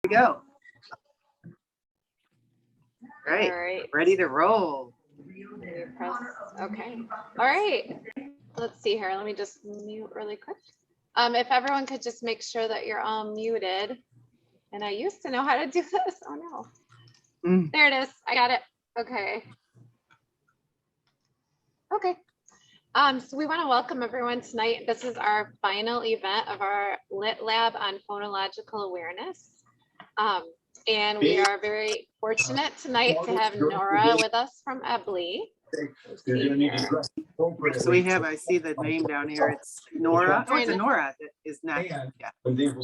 we go. Great. All right. Ready to roll. Okay. All right. Let's see here. Let me just mute really quick. If everyone could just make sure that you're all muted. And I used to know how to do this. Oh no. There it is. I got it. Okay. Okay. So we want to welcome everyone tonight. This is our final event of our Lit Lab on Phonological Awareness. And we are very fortunate tonight to have Nora with us from Ebley. So we have, I see the name down here. It's Nora. Oh, it's a Nora that is not. Yeah. Muted.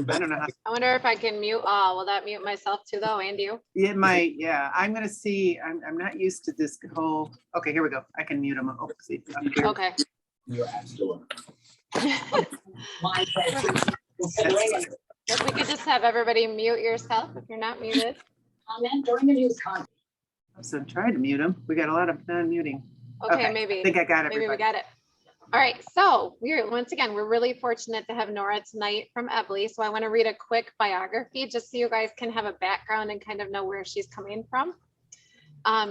I don't know how. I wonder if I can mute. Oh, will that mute myself too, though, and you? It might. Yeah. I'm going to see. I'm not used to this whole. Okay, here we go. I can mute them. Oh, see. Okay. If we could just have everybody mute yourself if you're not muted. Comment during the news conference. So I'm trying to mute them. We got a lot of non-muting. Okay, maybe. I think I got it. Maybe we got it. All right. So we're really fortunate to have Nora tonight from Ebley. So I want to read a quick biography just so you guys can have a background and kind of know where she's coming from.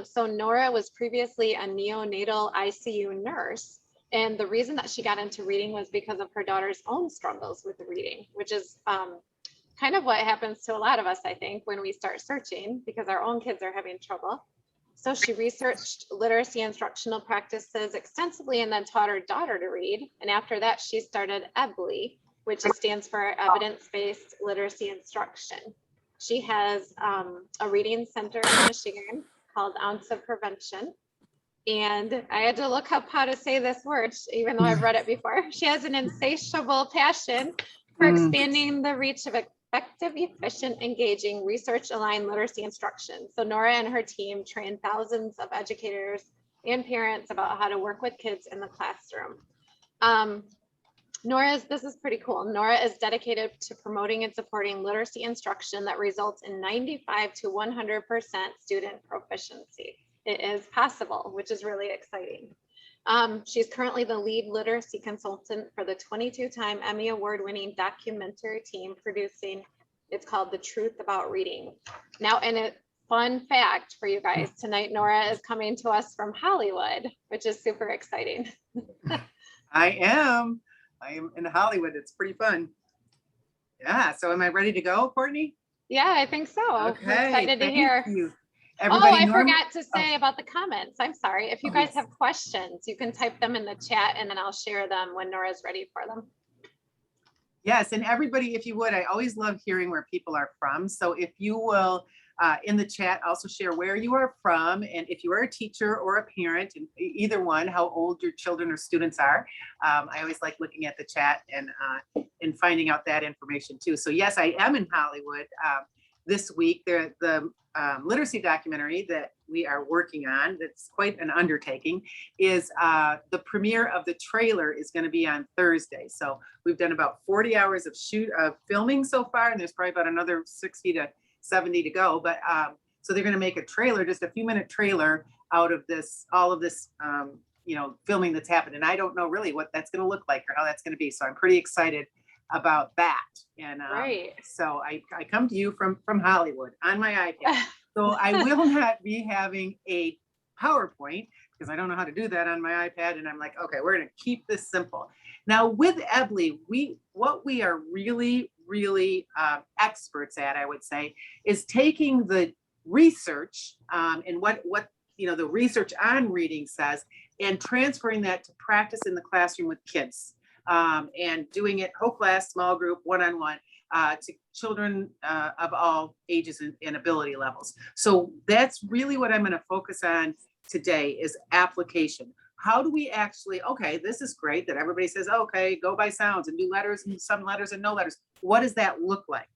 So Nora was previously a neonatal ICU nurse. And the reason that she got into reading was because of her daughter's own struggles with reading, which is kind of what happens to a lot of us, I think, when we start searching because our own kids are having trouble. So she researched literacy instructional practices extensively and then taught her daughter to read. And after that, she started Ebley, which stands for Evidence-Based Literacy Instruction. She has a reading center in Michigan called Ounce of Prevention. And I had to look up how to say this word, even though I've read it before. She has an insatiable passion for expanding the reach of effective, efficient, engaging, research-aligned literacy instruction. So Nora and her team train thousands of educators and parents about how to work with kids in the classroom. This is pretty cool. Nora is dedicated to promoting and supporting literacy instruction that results in 95 to 100% student proficiency. It is possible, which is really exciting. She's currently the lead literacy consultant for the 22-time Emmy Award-winning documentary team producing, it's called The Truth About Reading. Now, and a fun fact for you guys, tonight Nora is coming to us from Hollywood, which is super exciting. I am in Hollywood. It's pretty fun. Yeah, so am I ready to go, Courtney? Yeah, I think so. Okay, I'm excited to hear. You. I forgot to say about the comments. I'm sorry. If you guys have questions, you can type them in the chat and then I'll share them when Nora's ready for them. Yes, and everybody, if you would, I always love hearing where people are from. So if you will, in the chat, also share where you are from, and if you are a teacher or a parent, and either one, how old your children or students are. I always like looking at the chat and finding out that information too. So yes, I am in Hollywood this week. The literacy documentary that we are working on, that's quite an undertaking, is the premiere of the trailer is going to be on Thursday. So we've done about 40 hours of filming so far, and there's probably about another 60 to 70 to go. But so they're going to make a trailer, just a few minute trailer out of this, all of this, filming that's happened. And I don't know really what that's going to look like or how that's going to be. So I'm pretty excited about that. And so I come to you from Hollywood on my iPad. So I will not be having a PowerPoint because I don't know how to do that on my iPad. And I'm like, okay, we're going to keep this simple. Now with Ebley, what we are really experts at, I would say, is taking the research and what the research on reading says and transferring that to practice in the classroom with kids. And doing it whole class, small group, one-on-one to children of all ages and ability levels. So that's really what I'm going to focus on today is application. How do we actually, okay, this is great that everybody says, okay, go by sounds and do letters and some letters and no letters. What does that look like?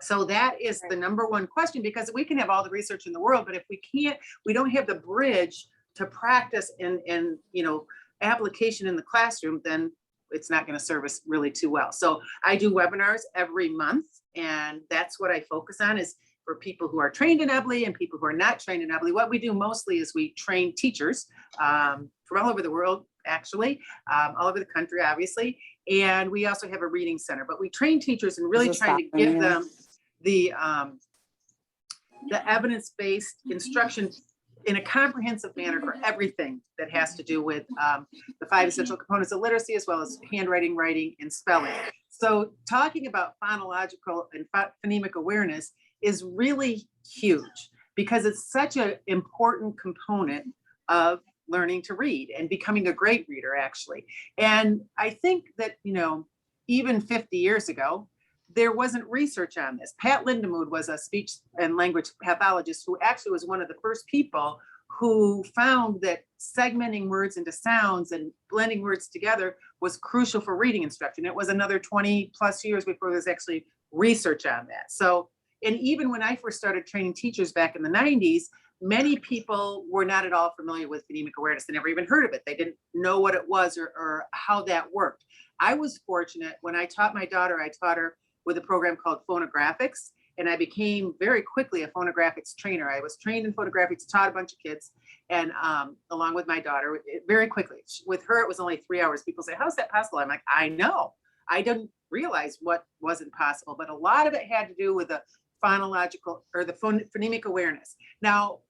So that is the number one question, because we can have all the research in the world, but if we don't have the bridge to practice and application in the classroom, then it's not going to serve us really too well. So I do webinars every month, and that's what I focus on is for people who are trained in Ebley and people who are not trained in Ebley. What we do mostly is we train teachers from all over the world, actually, all over the country, obviously. And we also have a reading center, but we train teachers and really trying to give them the evidence-based instruction in a comprehensive manner for everything that has to do with the 5 essential components of literacy, as well as handwriting, writing, and spelling. So talking about phonological and phonemic awareness is really huge because it's such an important component of learning to read and becoming a great reader, actually. And I think that, you know, even 50 years ago, there wasn't research on this. Pat Lindemood was a speech and language pathologist who actually was one of the first people who found that segmenting words into sounds and blending words together was crucial for reading instruction. It was another 20 plus years before there was actually research on that. So, and even when I first started training teachers back in the 90s, many people were not at all familiar with phonemic awareness. They never even heard of it. They didn't know what it was or how that worked. I was fortunate when I taught my daughter, I taught her with a program called Phonographics, and I became very quickly a phonographics trainer. I was trained in phonographics, taught a bunch of kids, and along with my daughter, very quickly. With her, it was only 3 hours. People say, how's that possible? I'm like, I know. I didn't realize what wasn't possible, but a lot of it had to do with the phonological or the phonemic awareness. Now,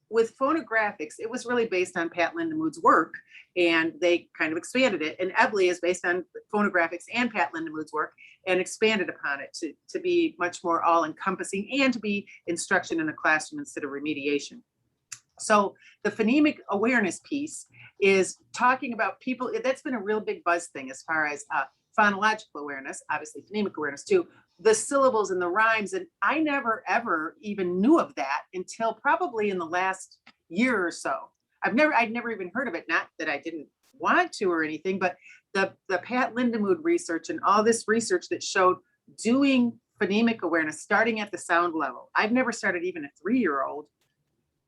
with phonographics, it was really based on Pat Lindemood's work, and they kind of expanded it. And EBLI is based on phonographics and Pat Lindemood's work and expanded upon it to be much more all-encompassing and to be instruction in a classroom instead of remediation. So the phonemic awareness piece is talking about people, that's been a real big buzz thing as far as phonological awareness, obviously phonemic awareness too, the syllables and the rhymes. And I never, ever even knew of that until probably in the last year or so. I'd never even heard of it. Not that I didn't want to or anything, but the Pat Lindemood research and all this research that showed doing phonemic awareness, starting at the sound level. I've never started even a 3-year-old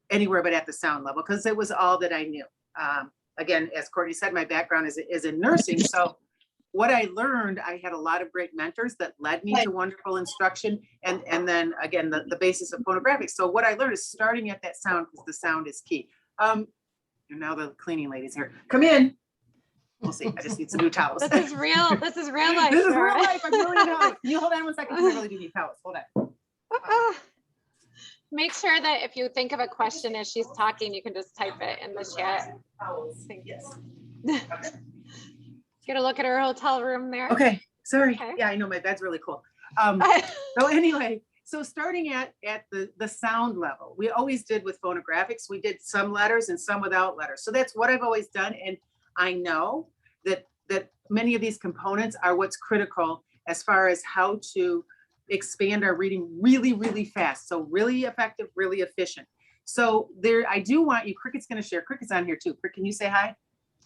anywhere but at the sound level because it was all that I knew. Again, as Courtney said, my background is in nursing. So what I learned, I had a lot of great mentors that led me to wonderful instruction. And then again, the basis of phonographics. So what I learned is starting at that sound because the sound is key. And now the cleaning lady's here. Come in. We'll see. I just need some new towels. This is real. This is real life. This is real life. I'm really not. Can you hold on 1 second? I really do need towels. Hold on. Make sure that if you think of a question as she's talking, you can just type it in the chat. Yes. Get a look at her hotel room there. Okay. Sorry. Okay. Yeah, I know my bed's really cool. So anyway, so starting at the sound level, we always did with phonographics, we did some letters and some without letters. So that's what I've always done. And I know that many of these components are what's critical as far as how to expand our reading really, really fast. So really effective, really efficient. So there, I do want you, Cricket's going to share. Cricket's on here too. Cricket, can you say hi?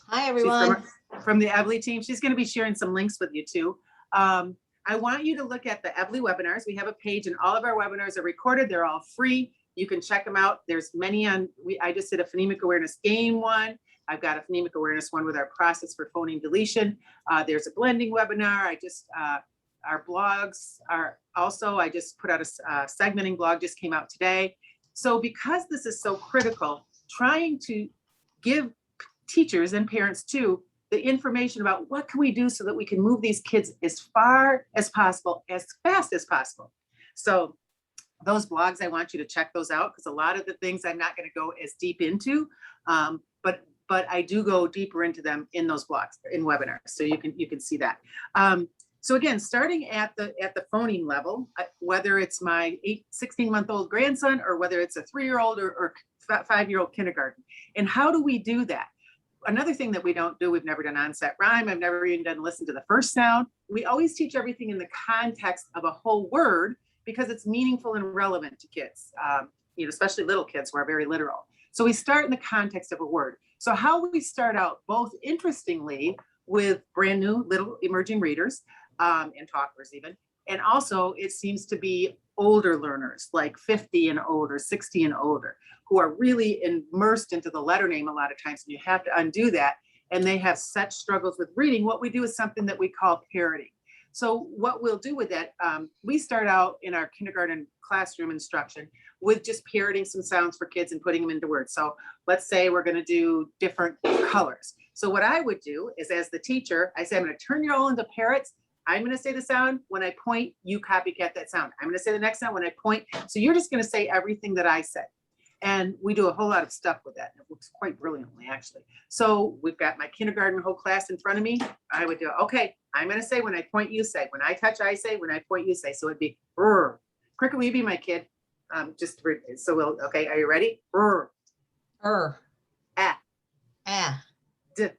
Hi, everyone. From the EBLI team. She's going to be sharing some links with you too. I want you to look at the EBLI webinars. We have a page and all of our webinars are recorded. They're all free. You can check them out. There's many on, I just did a phonemic awareness game one. I've got a phonemic awareness one with our process for phoneme deletion. There's a blending webinar. Our blogs are also, I just put out a segmenting blog, just came out today. So because this is so critical, trying to give teachers and parents too, the information about what can we do so that we can move these kids as far as possible, as fast as possible. So those blogs, I want you to check those out because a lot of the things I'm not going to go as deep into, but I do go deeper into them in those blogs, in webinars. So you can see that. So again, starting at the phoneme level, whether it's my 16-month-old grandson or whether it's a 3-year-old or 5-year-old kindergarten. And how do we do that? Another thing that we don't do, we've never done onset rhyme. I've never even done listen to the first sound. We always teach everything in the context of a whole word because it's meaningful and relevant to kids, especially little kids who are very literal. So we start in the context of a word. So how we start out, both interestingly with brand new little emerging readers and talkers even, and also it seems to be older learners like 50 and older, 60 and older, who are really immersed into the letter name a lot of times, and you have to undo that. And they have such struggles with reading. What we do is something that we call parroting. So what we'll do with that, we start out in our kindergarten classroom instruction with just parroting some sounds for kids and putting them into words. So let's say we're going to do different colors. So what I would do is, as the teacher, I say, I'm going to turn you all into parrots. I'm going to say the sound. When I point, you copycat that sound. I'm going to say the next sound when I point. So you're just going to say everything that I said. And we do a whole lot of stuff with that. It works quite brilliantly, actually. So we've got my kindergarten whole class in front of me. I would do, okay, I'm going to say when I point, you say. When I touch, I say. When I point, you say. So it'd be, Cricket, will you be my kid? So we'll, okay, are you ready? Ah, d,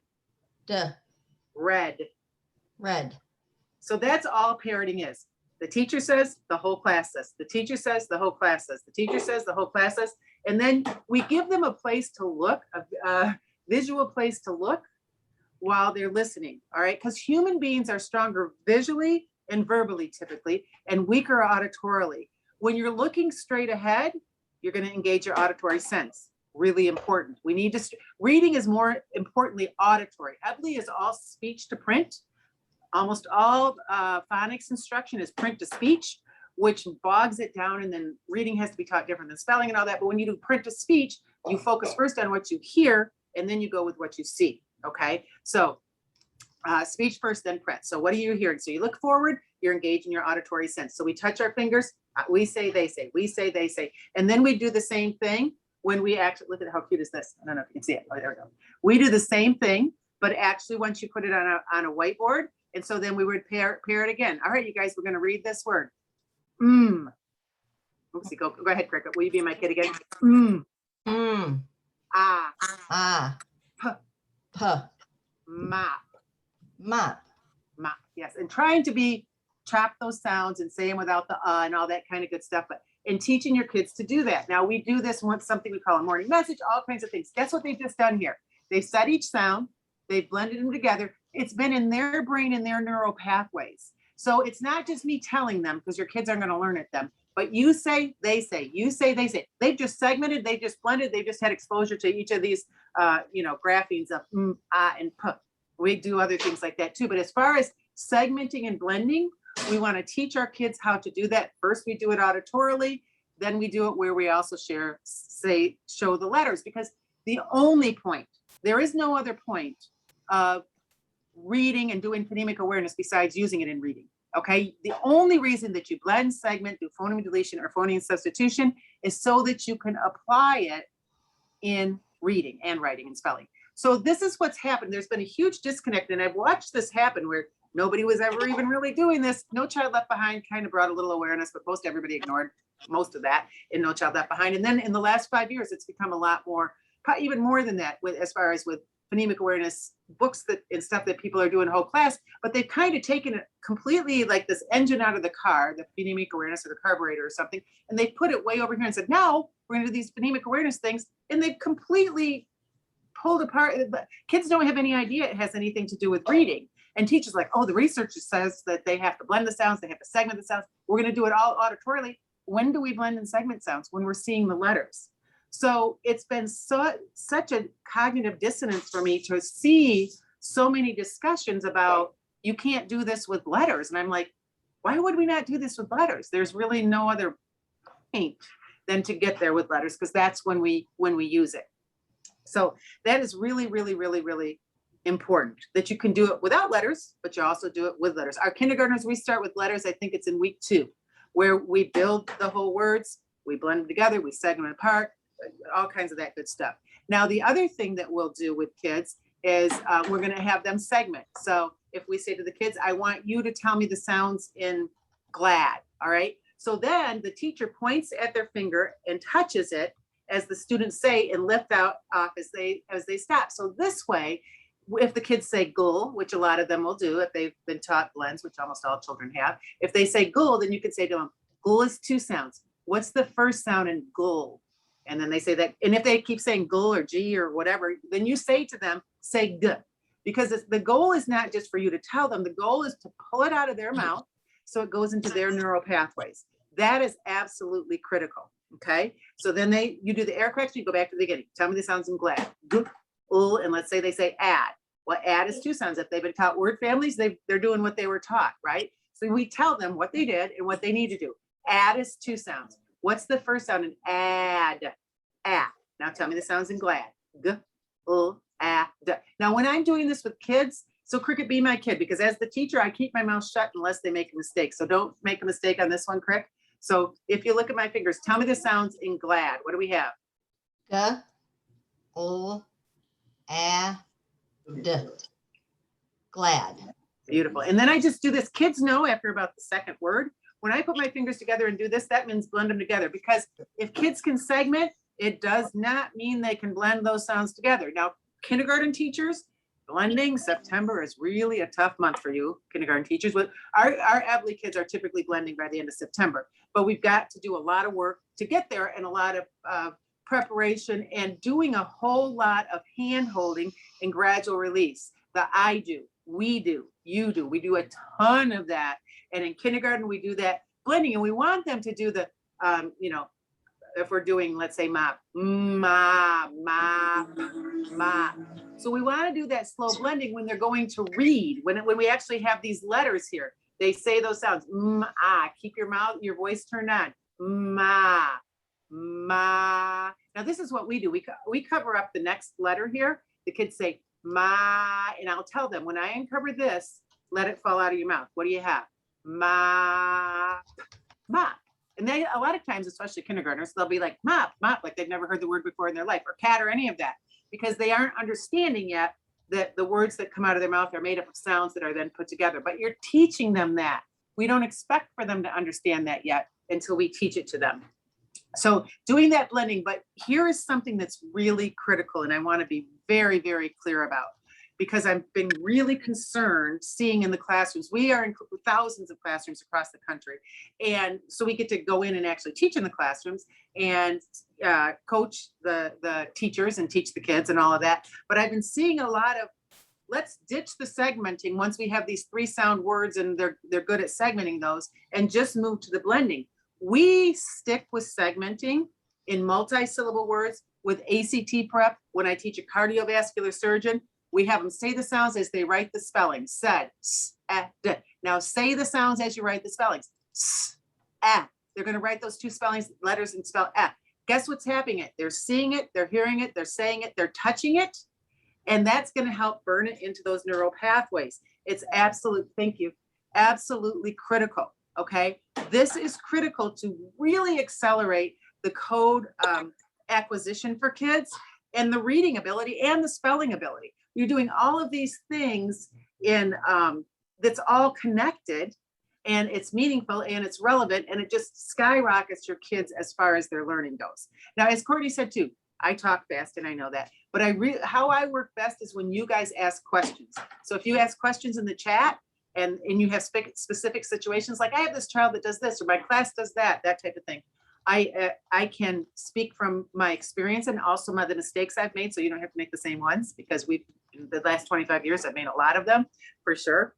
red. So that's all parroting is. The teacher says, the whole class says. The teacher says, the whole class says. The teacher says, the whole class says. And then we give them a place to look, a visual place to look while they're listening, all right? Because human beings are stronger visually and verbally typically, and weaker auditorily. When you're looking straight ahead, you're going to engage your auditory sense. Really important. We need to, reading is more importantly auditory. Ebley is all speech to print. Almost all phonics instruction is print to speech, which bogs it down, and then reading has to be taught different than spelling and all that. But when you do print to speech, you focus first on what you hear, and then you go with what you see, okay? So speech first, then print. So what are you hearing? So you look forward, you're engaging your auditory sense. So we touch our fingers, we say, they say, we say, they say. And then we do the same thing when we actually, look at how cute is this? I don't know if you can see it. Oh, there we go. We do the same thing, but actually once you put it on a whiteboard, and so then we would pair it again. All right, you guys, we're going to read this word. Oopsie, go ahead, Cricket. Will you be my kid again? Ah. Mop. Yes, and trying to chop those sounds and say them without the and all that kind of good stuff. But in teaching your kids to do that. Now we do this once, something we call a morning message, all kinds of things. Guess what they've just done here? They've said each sound, they've blended them together. It's been in their brain and their neural pathways. So it's not just me telling them, because your kids aren't going to learn it them, but you say, they say, you say, they say. They've just segmented, they just blended, they just had exposure to each of these, graphemes of and p. We do other things like that too. But as far as segmenting and blending, we want to teach our kids how to do that. First, we do it auditorily, then we do it where we also show the letters, because the only point, there is no other point of reading and doing phonemic awareness besides using it in reading. Okay, the only reason that you blend, segment, do phoneme deletion or phoneme substitution is so that you can apply it in reading and writing and spelling. So this is what's happened. There's been a huge disconnect, and I've watched this happen where nobody was ever even really doing this. No Child Left Behind kind of brought a little awareness, but most everybody ignored most of that in No Child Left Behind. And then in the last 5 years, it's become a lot more, even more than that, as far as with phonemic awareness books and stuff that people are doing whole class, but they've kind of taken it completely like this engine out of the car, the phonemic awareness or the carburetor or something, and they put it way over here and said, now we're going to do these phonemic awareness things, and they've completely pulled apart. Kids don't have any idea it has anything to do with reading. And teachers like, oh, the research says that they have to blend the sounds, they have to segment the sounds. We're going to do it all auditorily. When do we blend and segment sounds? When we're seeing the letters. So it's been such a cognitive dissonance for me to see so many discussions about you can't do this with letters. And I'm like, why would we not do this with letters? There's really no other point than to get there with letters, because that's when we use it. So that is really, really, really, really important that you can do it without letters, but you also do it with letters. Our kindergartners, we start with letters. I think it's in week 2, where we build the whole words, we blend them together, we segment apart, all kinds of that good stuff. Now, the other thing that we'll do with kids is we're going to have them segment. So if we say to the kids, I want you to tell me the sounds in glad. All right. So then the teacher points at their finger and touches it as the students say and lift out off as they stop. So this way, if the kids say gull, which a lot of them will do if they've been taught blends, which almost all children have, if they say gull, then you can say to them, gull is 2 sounds. What's the first sound in gull? And then they say that, and if they keep saying gull or G or whatever, then you say to them, say g, because the goal is not just for you to tell them, the goal is to pull it out of their mouth so it goes into their neural pathways. That is absolutely critical. Okay, so then you do the air correction, you go back to the beginning. Tell me the sounds in glad. G, and let's say they say add. Well, add is 2 sounds. If they've been taught word families, they're doing what they were taught, right? So we tell them what they did and what they need to do. Add is 2 sounds. What's the first sound in add? Ah. Now tell me the sounds in glad. G, add. Now, when I'm doing this with kids, So Cricket, be my kid, because as the teacher, I keep my mouth shut unless they make a mistake. So don't make a mistake on this one, Crick. So if you look at my fingers, tell me the sounds in glad. What do we have? G, L, A, D. Glad. Beautiful. And then I just do this. Kids know after about the second word, when I put my fingers together and do this, that means blend them together, because if kids can segment, it does not mean they can blend those sounds together. Now, kindergarten teachers, blending, September is really a tough month for you, kindergarten teachers. But our Evely kids are typically blending by the end of September, but we've got to do a lot of work to get there, and a lot of preparation, and doing a whole lot of hand holding and gradual release. The I do, we do, you do, we do a ton of that. And in kindergarten, we do that blending, and we want them to do the, you know, if we're doing, let's say, mop, ma, ma, ma. So we want to do that slow blending when they're going to read, when we actually have these letters here. They say those sounds, ah, keep your mouth, your voice turned on, ma, ma. Now this is what we do. We cover up the next letter here. The kids say ma, and I'll tell them, when I uncover this, let it fall out of your mouth. What do you have? Ma, mop. And they, a lot of times, especially kindergartners, they'll be like mop, mop, like they've never heard the word before in their life, or cat, or any of that, because they aren't understanding yet that the words that come out of their mouth are made up of sounds that are then put together. But you're teaching them that. We don't expect for them to understand that yet until we teach it to them. So doing that blending, but here is something that's really critical, and I want to be very, very clear about, because I've been really concerned seeing in the classrooms. We are in thousands of classrooms across the country. And so we get to go in and actually teach in the classrooms and coach the teachers and teach the kids and all of that. But I've been seeing a lot of, let's ditch the segmenting once we have these 3 sound words and they're good at segmenting those, and just move to the blending. We stick with segmenting in multi-syllable words with ACT prep. When I teach a cardiovascular surgeon, we have them say the sounds as they write the spelling. Said, s, d. Now say the sounds as you write the spellings. S, They're going to write those 2 spellings, letters, and spell F. Guess what's happening? They're seeing it, they're hearing it, they're saying it, they're touching it, and that's going to help burn it into those neural pathways. It's thank you, absolutely critical. Okay, this is critical to really accelerate the code acquisition for kids, and the reading ability and the spelling ability. You're doing all of these things in that's all connected, and it's meaningful and it's relevant, and it just skyrockets your kids as far as their learning goes. Now, as Courtney said too, I talk fast and I know that, but how I work best is when you guys ask questions. So if you ask questions in the chat and you have specific situations, like I have this child that does this, or my class does that type of thing. I can speak from my experience and also the mistakes I've made, so you don't have to make the same ones, because in the last 25 years, I've made a lot of them for sure.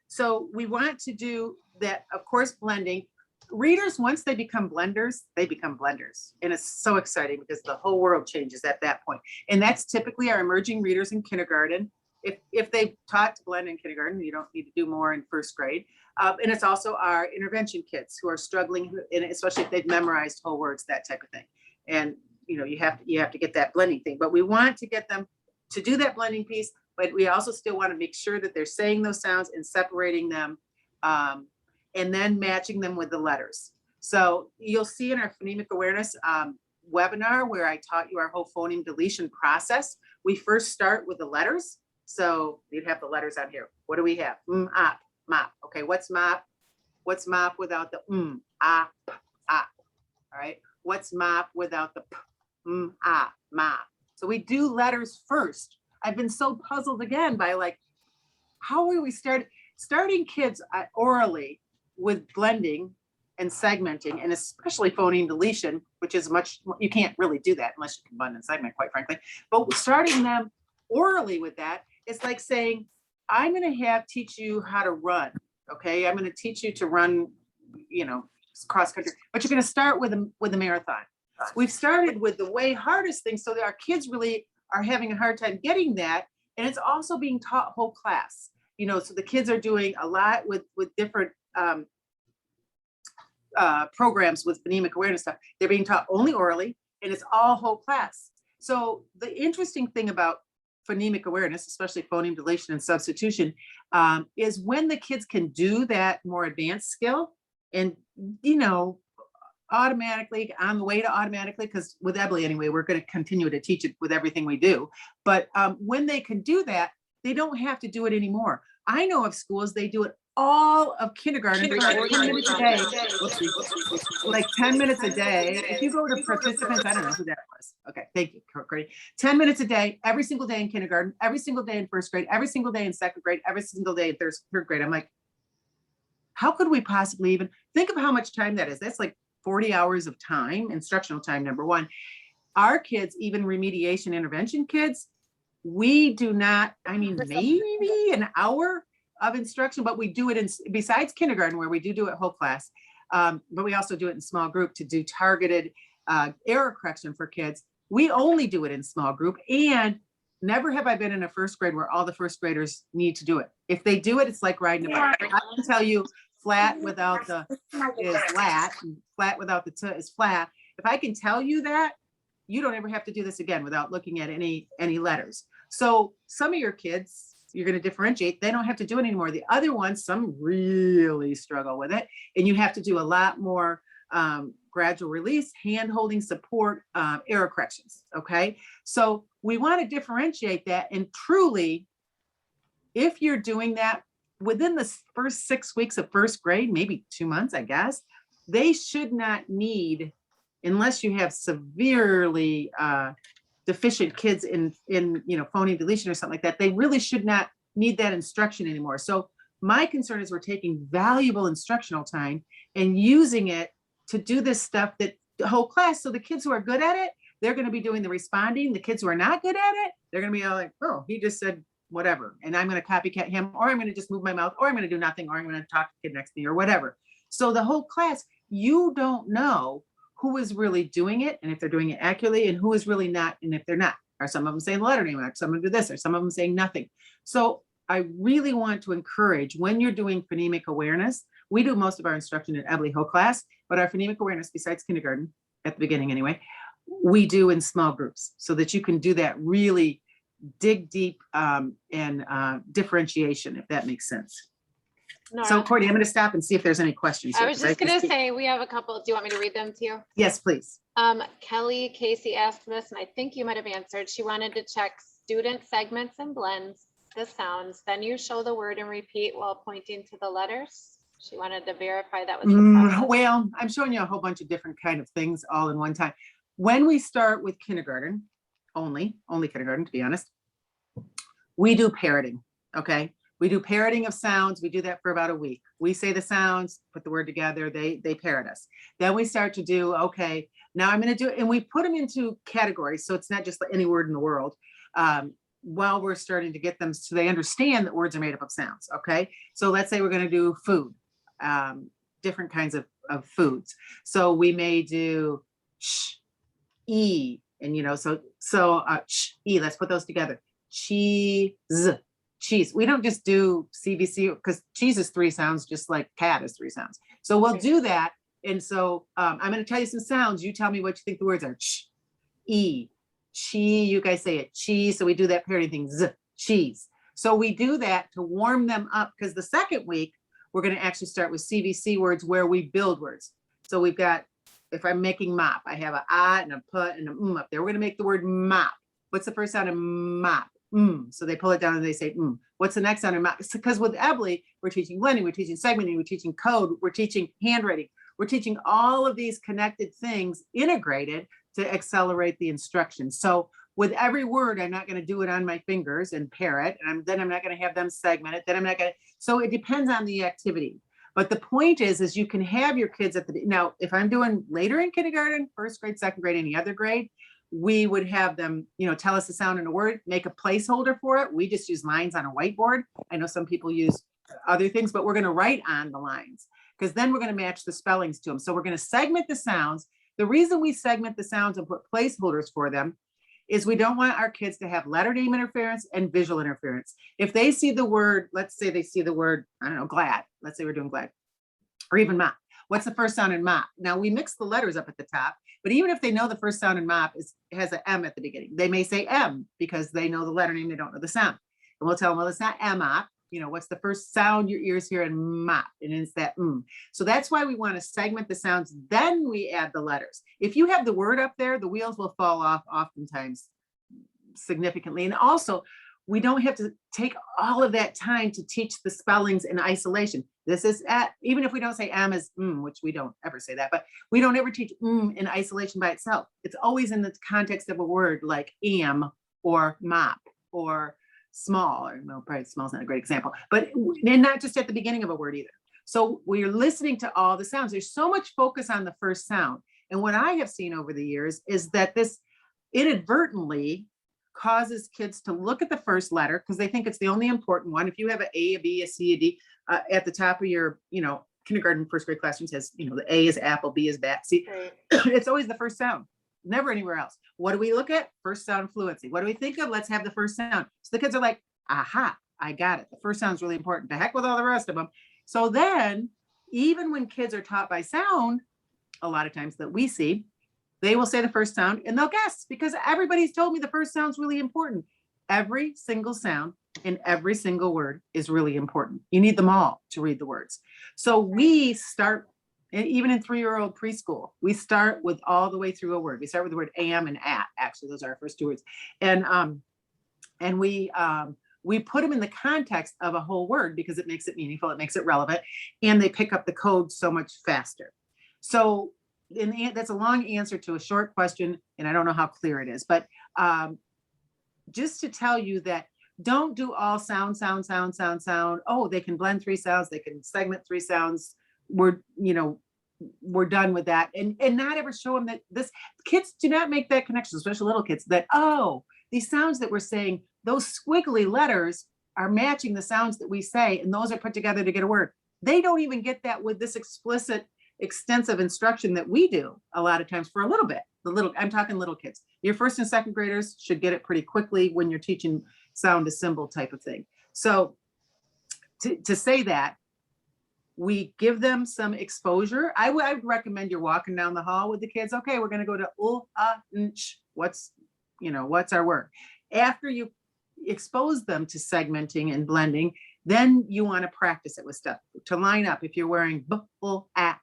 So we want to do that, of course, blending. Readers, once they become blenders, they become blenders. And it's so exciting because the whole world changes at that point. And that's typically our emerging readers in kindergarten. If they've taught to blend in kindergarten, you don't need to do more in first grade. And it's also our intervention kids who are struggling, and especially if they've memorized whole words, that type of thing. And you know, you have to get that blending thing. But we want to get them to do that blending piece, but we also still want to make sure that they're saying those sounds and separating them, and then matching them with the letters. So you'll see in our Phonemic Awareness webinar, where I taught you our whole phoneme deletion process, we first start with the letters. So you'd have the letters on here. What do we have? Op, mop. Okay, what's mop? What's mop without the op, op? All right. What's mop without the mop? So we do letters first. I've been so puzzled again by, like, how are we starting kids orally with blending and segmenting, and especially phoneme deletion, which is you can't really do that unless you can blend and segment, quite frankly. But starting them orally with that, it's like saying, I'm going to teach you how to run. Okay, I'm going to teach you to run, you know, cross country, but you're going to start with a marathon. We've started with the way hardest thing, so that our kids really are having a hard time getting that, and it's also being taught whole class. You know, so the kids are doing a lot with different programs with phonemic awareness stuff. They're being taught only orally, and it's all whole class. So the interesting thing about phonemic awareness, especially phoneme deletion and substitution, is when the kids can do that more advanced skill and, you know, automatically on the way to automatically, because with Emily anyway, we're going to continue to teach it with everything we do. But when they can do that, they don't have to do it anymore. I know of schools, they do it all of kindergarten, 40 minutes a day, like 10 minutes a day. If you go to participants, I don't know who that was. Okay, thank you, Courtney. 10 minutes a day, every single day in kindergarten, every single day in first grade, every single day in second grade, every single day in third grade. I'm like, how could we possibly even think of how much time that is? That's like 40 hours of time, instructional time, number one. Our kids, even remediation intervention kids, we do not, I mean, maybe an hour of instruction, but we do it in, besides kindergarten where we do it whole class, but we also do it in small group to do targeted error correction for kids. We only do it in small group, and never have I been in a first grade where all the first graders need to do it. If they do it, it's like riding a bike. I can tell you flat without the is flat, flat without the t is flat. If I can tell you that, you don't ever have to do this again without looking at any letters. So some of your kids, you're going to differentiate. They don't have to do it anymore. The other ones, some really struggle with it, and you have to do a lot more gradual release, hand holding support, error corrections. Okay. So we want to differentiate that. And truly, if you're doing that within the first 6 weeks of first grade, maybe 2 months, I guess, they should not need, unless you have severely deficient kids in phoneme deletion or something like that, they really should not need that instruction anymore. So my concern is we're taking valuable instructional time and using it to do this stuff that the whole class. So the kids who are good at it, they're going to be doing the responding. The kids who are not good at it, they're going to be all like, oh, he just said whatever, and I'm going to copycat him, or I'm going to just move my mouth, or I'm going to do nothing, or I'm going to talk to the kid next to me, or whatever. So the whole class, you don't know who is really doing it, and if they're doing it accurately, and who is really not, and if they're not. Are some of them saying the letter name, or some of them do this, or some of them saying nothing. So I really want to encourage, when you're doing phonemic awareness, we do most of our instruction in Emily whole class, but our phonemic awareness, besides kindergarten, at the beginning anyway, we do in small groups so that you can do that really dig deep and differentiation, if that makes sense. Nora, So Courtney, I'm going to stop and see if there's any questions. I was just going to say, we have a couple. Do you want me to read them to you? Yes, please. Kelly Casey asked this, and I think you might have answered. She wanted to check student segments and blends the sounds. Then you show the word and repeat while pointing to the letters. She wanted to verify that was the process. Well, I'm showing you a whole bunch of different kind of things all in one time. When we start with kindergarten, only kindergarten, to be honest, we do parroting. Okay. We do parroting of sounds. We do that for about a week. We say the sounds, put the word together, they parrot us. Then we start to do, okay, now I'm going to do it. And we put them into categories. So it's not just any word in the world. While we're starting to get them so they understand that words are made up of sounds. Okay. So let's say we're going to do food, different kinds of foods. So we may do sh, e, and so sh, e, let's put those together. Cheese. Cheese. We don't just do CVC because cheese is 3 sounds, just like cat is 3 sounds. So we'll do that. And so I'm going to tell you some sounds. You tell me what you think the words are. Ch, e, chi. You guys say it. Cheese. So we do that parroting thing. Z, cheese. So we do that to warm them up, because the second week we're going to actually start with CVC words where we build words. So we've got, if I'm making mop, I have a ah and a put and a up there. We're going to make the word mop. What's the first sound of mop? So they pull it down and they say, What's the next sound? Because with Emily, we're teaching blending, we're teaching segmenting, we're teaching code, we're teaching handwriting, we're teaching all of these connected things integrated to accelerate the instruction. So with every word, I'm not going to do it on my fingers and parrot, and then I'm not going to have them segment it. Then I'm not going to. So it depends on the activity. But the point is you can have your kids at the, now, if I'm doing later in kindergarten, first grade, second grade, any other grade, we would have them, tell us the sound in a word, make a placeholder for it. We just use lines on a whiteboard. I know some people use other things, but we're going to write on the lines, because then we're going to match the spellings to them. So we're going to segment the sounds. The reason we segment the sounds and put placeholders for them is we don't want our kids to have letter name interference and visual interference. If they see the word, let's say they see the word, I don't know, glad. Let's say we're doing glad, or even mop. What's the first sound in mop? Now we mix the letters up at the top, but even if they know the first sound in mop has an M at the beginning, they may say M because they know the letter name, they don't know the sound. And we'll tell them, well, it's not M-op. You know, what's the first sound your ears hear in mop? And it's that So that's why we want to segment the sounds. Then we add the letters. If you have the word up there, the wheels will fall off oftentimes significantly. And also, we don't have to take all of that time to teach the spellings in isolation. This is even if we don't say M as which we don't ever say that, but we don't ever teach in isolation by itself. It's always in the context of a word like am or mop or small, or no, probably small is not a great example, but and not just at the beginning of a word either. So we're listening to all the sounds. There's so much focus on the first sound. And what I have seen over the years is that this inadvertently causes kids to look at the first letter because they think it's the only important one. If you have an A, a B, a C, a D at the top of your, kindergarten, first grade classroom says, the A is apple, B is bat, C. Right. It's always the first sound, never anywhere else. What do we look at? First sound fluency. What do we think of? Let's have the first sound. So the kids are like, aha, I got it. The first sound is really important. The heck with all the rest of them. So then, even when kids are taught by sound, a lot of times that we see, they will say the first sound and they'll guess because everybody's told me the first sound's really important. Every single sound in every single word is really important. You need them all to read the words. So we start, even in 3-year-old preschool, we start with all the way through a word. We start with the word am and at. Actually, those are our first 2 words. And we put them in the context of a whole word because it makes it meaningful, it makes it relevant, and they pick up the code so much faster. So that's a long answer to a short question, and I don't know how clear it is, but just to tell you that don't do all sound. Oh, they can blend 3 sounds, they can segment 3 sounds. We're done with that. And not ever show them that kids do not make that connection, especially little kids, that, oh, these sounds that we're saying, those squiggly letters are matching the sounds that we say, and those are put together to get a word. They don't even get that with this explicit, extensive instruction that we do a lot of times for a little bit. I'm talking little kids. Your first and second graders should get it pretty quickly when you're teaching sound to symbol type of thing. So to say that, we give them some exposure. I would recommend you're walking down the hall with the kids. Okay, we're going to go to what's our word. After you expose them to segmenting and blending, then you want to practice it with stuff to line up. If you're wearing ak,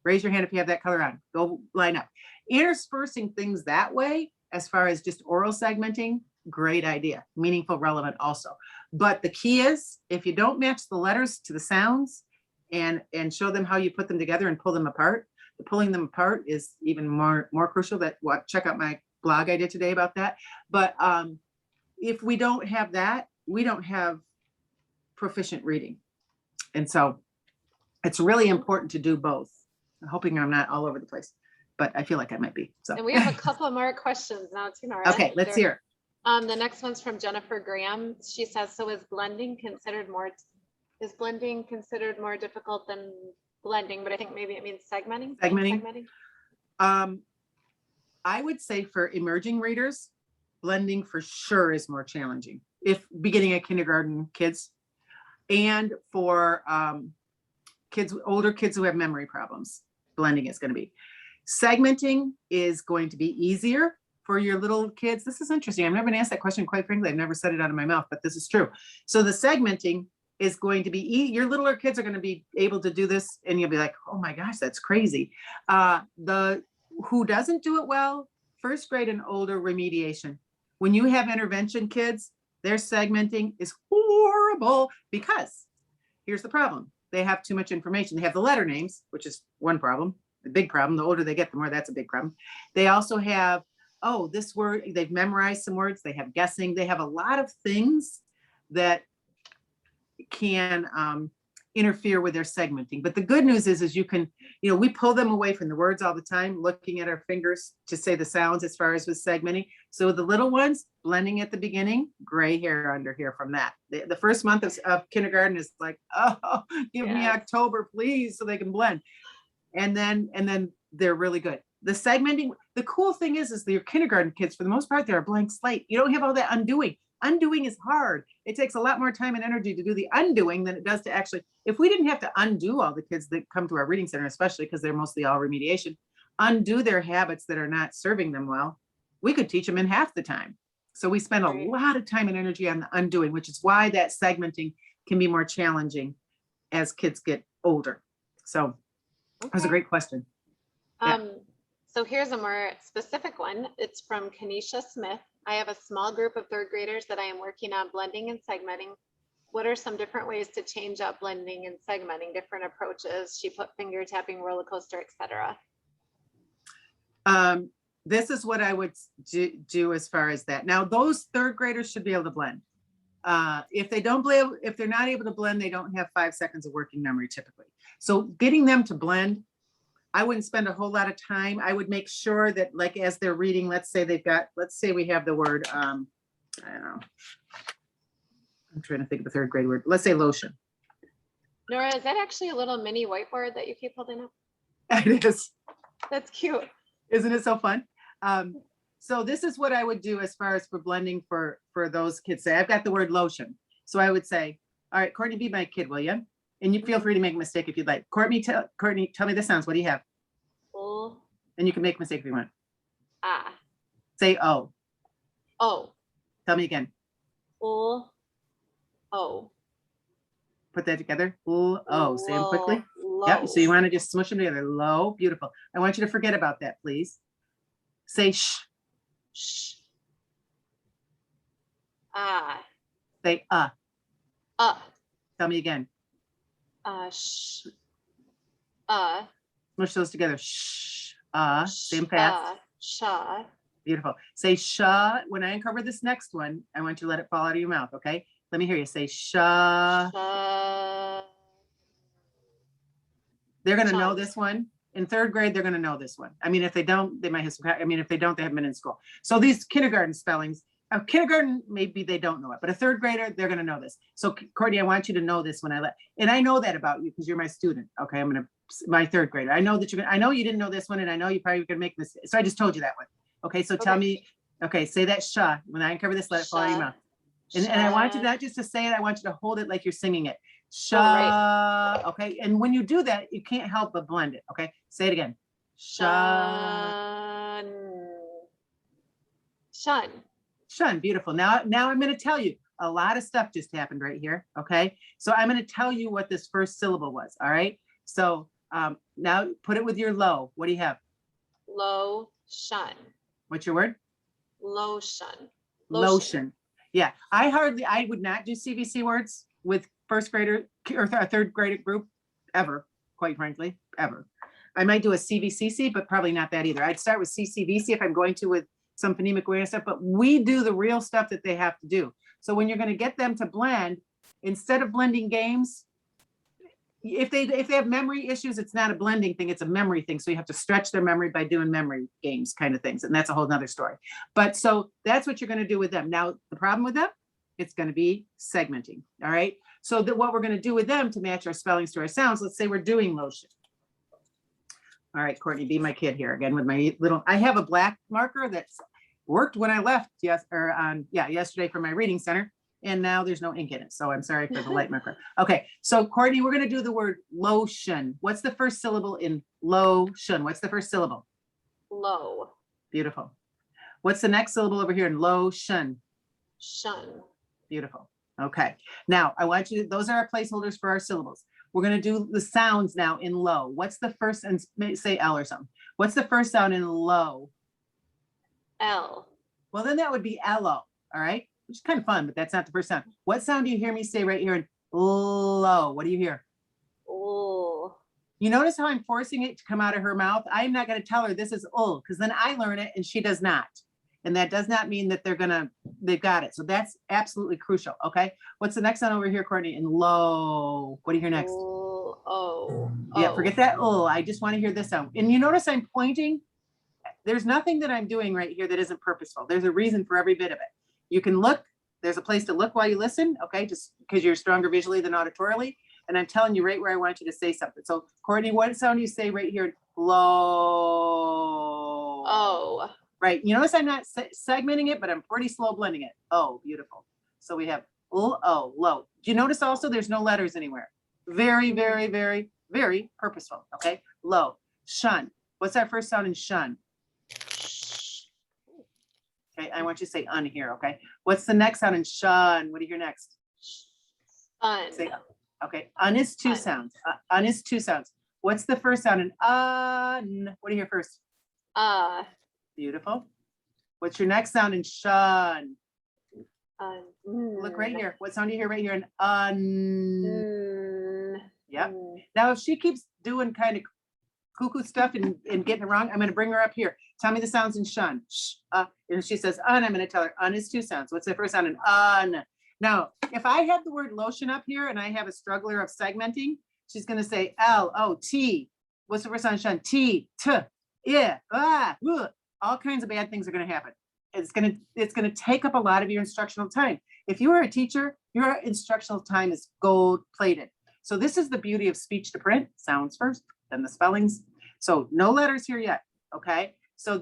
raise your hand if you have that color on. Go line up. Interspersing things that way, as far as just oral segmenting, great idea. Meaningful, relevant also. But the key is, if you don't match the letters to the sounds and show them how you put them together and pull them apart, the pulling them apart is even more crucial. Check out my blog I did today about that. But if we don't have that, we don't have proficient reading. And so it's really important to do both. I'm hoping I'm not all over the place, but I feel like I might be. So. And we have a couple more questions now too, Nora. Okay, let's hear. The next one's from Jennifer Graham. She says, so is blending considered more difficult than blending? But I think maybe it means segmenting. Segmenting. I would say for emerging readers, blending for sure is more challenging. If beginning at kindergarten kids, and for older kids who have memory problems, blending is going to be. Segmenting is going to be easier for your little kids. This is interesting. I've never been asked that question, quite frankly. I've never said it out of my mouth, but this is true. So the segmenting is going to be, your littler kids are going to be able to do this, and you'll be like, oh my gosh, that's crazy. Who doesn't do it well, first grade and older, remediation. When you have intervention kids, their segmenting is horrible because here's the problem. They have too much information. They have the letter names, which is one problem, the big problem. The older they get, the more that's a big problem. They also have, this word, they've memorized some words. They have guessing. They have a lot of things that can interfere with their segmenting. But the good news is you can, we pull them away from the words all the time, looking at our fingers to say the sounds as far as with segmenting. So the little ones, blending at the beginning, gray hair under here from that. The first month of kindergarten is like, give me October, please, so they can blend. And then they're really good. The segmenting, the cool thing is your kindergarten kids, for the most part, they're a blank slate. You don't have all that undoing. Undoing is hard. It takes a lot more time and energy to do the undoing than it does to actually, if we didn't have to undo all the kids that come to our reading center, especially because they're mostly all remediation, undo their habits that are not serving them well, we could teach them in half the time. So we spend a lot of time and energy on the undoing, which is why that segmenting can be more challenging as kids get older. So that was a great question. So here's a more specific one. It's from Kanisha Smith. I have a small group of third graders that I am working on blending and segmenting. What are some different ways to change up blending and segmenting, different approaches? She put finger tapping, roller coaster, etc. This is what I would do as far as that. Now, those third graders should be able to blend. If they don't blend, if they're not able to blend, they don't have 5 seconds of working memory typically. So getting them to blend, I wouldn't spend a whole lot of time. I would make sure that, like, as they're reading, let's say we have the word, I don't know. I'm trying to think of a third grade word. Let's say lotion. Nora, is that actually a little mini whiteboard that you keep holding up? It is. That's cute. Isn't it so fun? So this is what I would do as far as for blending for those kids. Say, I've got the word lotion. So I would say, all right, Courtney, be my kid, will you? And you feel free to make a mistake if you'd like. Courtney, tell me the sounds. What do you have? Oh. And you can make a mistake if you want. Ah. Say oh. Oh. Tell me again. Oh. Oh. Put that together. Ooh, oh. Say them quickly. Low. Yep. So you want to just smush them together. Low. Beautiful. I want you to forget about that, please. Say shh. Shh. Ah. Say Tell me again. Shh. Smush those together. Shh. Same fast. Sha. Beautiful. Say sh. When I uncover this next one, I want you to let it fall out of your mouth. Okay. Let me hear you say sh. They're going to know this one. In third grade, they're going to know this one. I mean, if they don't, they might have some, I mean, if they don't, they haven't been in school. So these kindergarten spellings, kindergarten, maybe they don't know it, but a third grader, they're going to know this. So Courtney, I want you to know this when and I know that about you because you're my student. Okay. My third grader. I know that I know you didn't know this one and I know you probably going to make this. So I just told you that one. Okay. So tell me, okay, say that sh. When I uncover this, let it fall out of your mouth. And I want you not just to say it, I want you to hold it like you're singing it. Sh. Right. Okay. And when you do that, you can't help but blend it. Okay. Say it again. Shun. Shun. Shun. Beautiful. Now I'm going to tell you a lot of stuff just happened right here. Okay. So I'm going to tell you what this first syllable was. All right. So now put it with your low. What do you have? Low shun. What's your word? Lotion. Lotion. Yeah. I would not do CVC words with first grader or third grade group ever, quite frankly, ever. I might do a CVCC, but probably not that either. I'd start with CCVC if I'm going to with some phonemic awareness stuff, but we do the real stuff that they have to do. So when you're going to get them to blend, instead of blending games, if they have memory issues, it's not a blending thing, it's a memory thing. So you have to stretch their memory by doing memory games kind of things. And that's a whole nother story. But so that's what you're going to do with them. Now, the problem with them, it's going to be segmenting. All right. So that what we're going to do with them to match our spellings to our sounds, let's say we're doing lotion. All right, Courtney, be my kid here again with my little, I have a black marker that's worked when I left yesterday from my reading center. And now there's no ink in it. So I'm sorry for the light marker. Okay. So Courtney, we're going to do the word lotion. What's the first syllable in lotion? What's the first syllable? Low. Beautiful. What's the next syllable over here in lotion? Shun. Beautiful. Okay. Now I want you to, those are our placeholders for our syllables. We're going to do the sounds now in low. What's the first, and say L or something. What's the first sound in low? L. Well, then that would be LO. All right. Which is kind of fun, but that's not the first sound. What sound do you hear me say right here in low? What do you hear? Oh. You notice how I'm forcing it to come out of her mouth? I'm not going to tell her this is because then I learn it and she does not. And that does not mean that they've got it. So that's absolutely crucial. Okay. What's the next sound over here, Courtney? In low. What do you hear next? Oh. Yeah, forget that. Oh, I just want to hear this sound. And you notice I'm pointing. There's nothing that I'm doing right here that isn't purposeful. There's a reason for every bit of it. You can look, there's a place to look while you listen, okay, just because you're stronger visually than auditorily. And I'm telling you right where I want you to say something. So Courtney, what sound do you say right here? Low. Oh. Right, you notice I'm not segmenting it, but I'm pretty slow blending it. Oh, beautiful. So we have o, low. Do you notice also there's no letters anywhere? Very, very, very, very purposeful. Okay, low. Shun. What's our first sound in shun? Okay, I want you to say un here. Okay, what's the next sound in shun? What do you hear next? Un. Say, okay, un is two Un. sounds. Un is two sounds. What's the first sound in un? What do you hear first? Beautiful. What's your next sound in shun? Look right here. What sound do you hear right here in un? Yep. Now, if she keeps doing kind of cuckoo stuff and getting it wrong, I'm going to bring her up here. Tell me the sounds in shun. Sh, and she says un, I'm going to tell her un is two sounds. What's the first sound in un? Now, if I have the word lotion up here and I have a struggler of segmenting, she's going to say L-O-T. What's the first sound in shun? T, T, I, all kinds of bad things are going to happen. It's going to take up a lot of your instructional time. If you are a teacher, your instructional time is gold plated. So this is the beauty of speech to print. Sounds first, then the spellings. So no letters here yet. Okay. So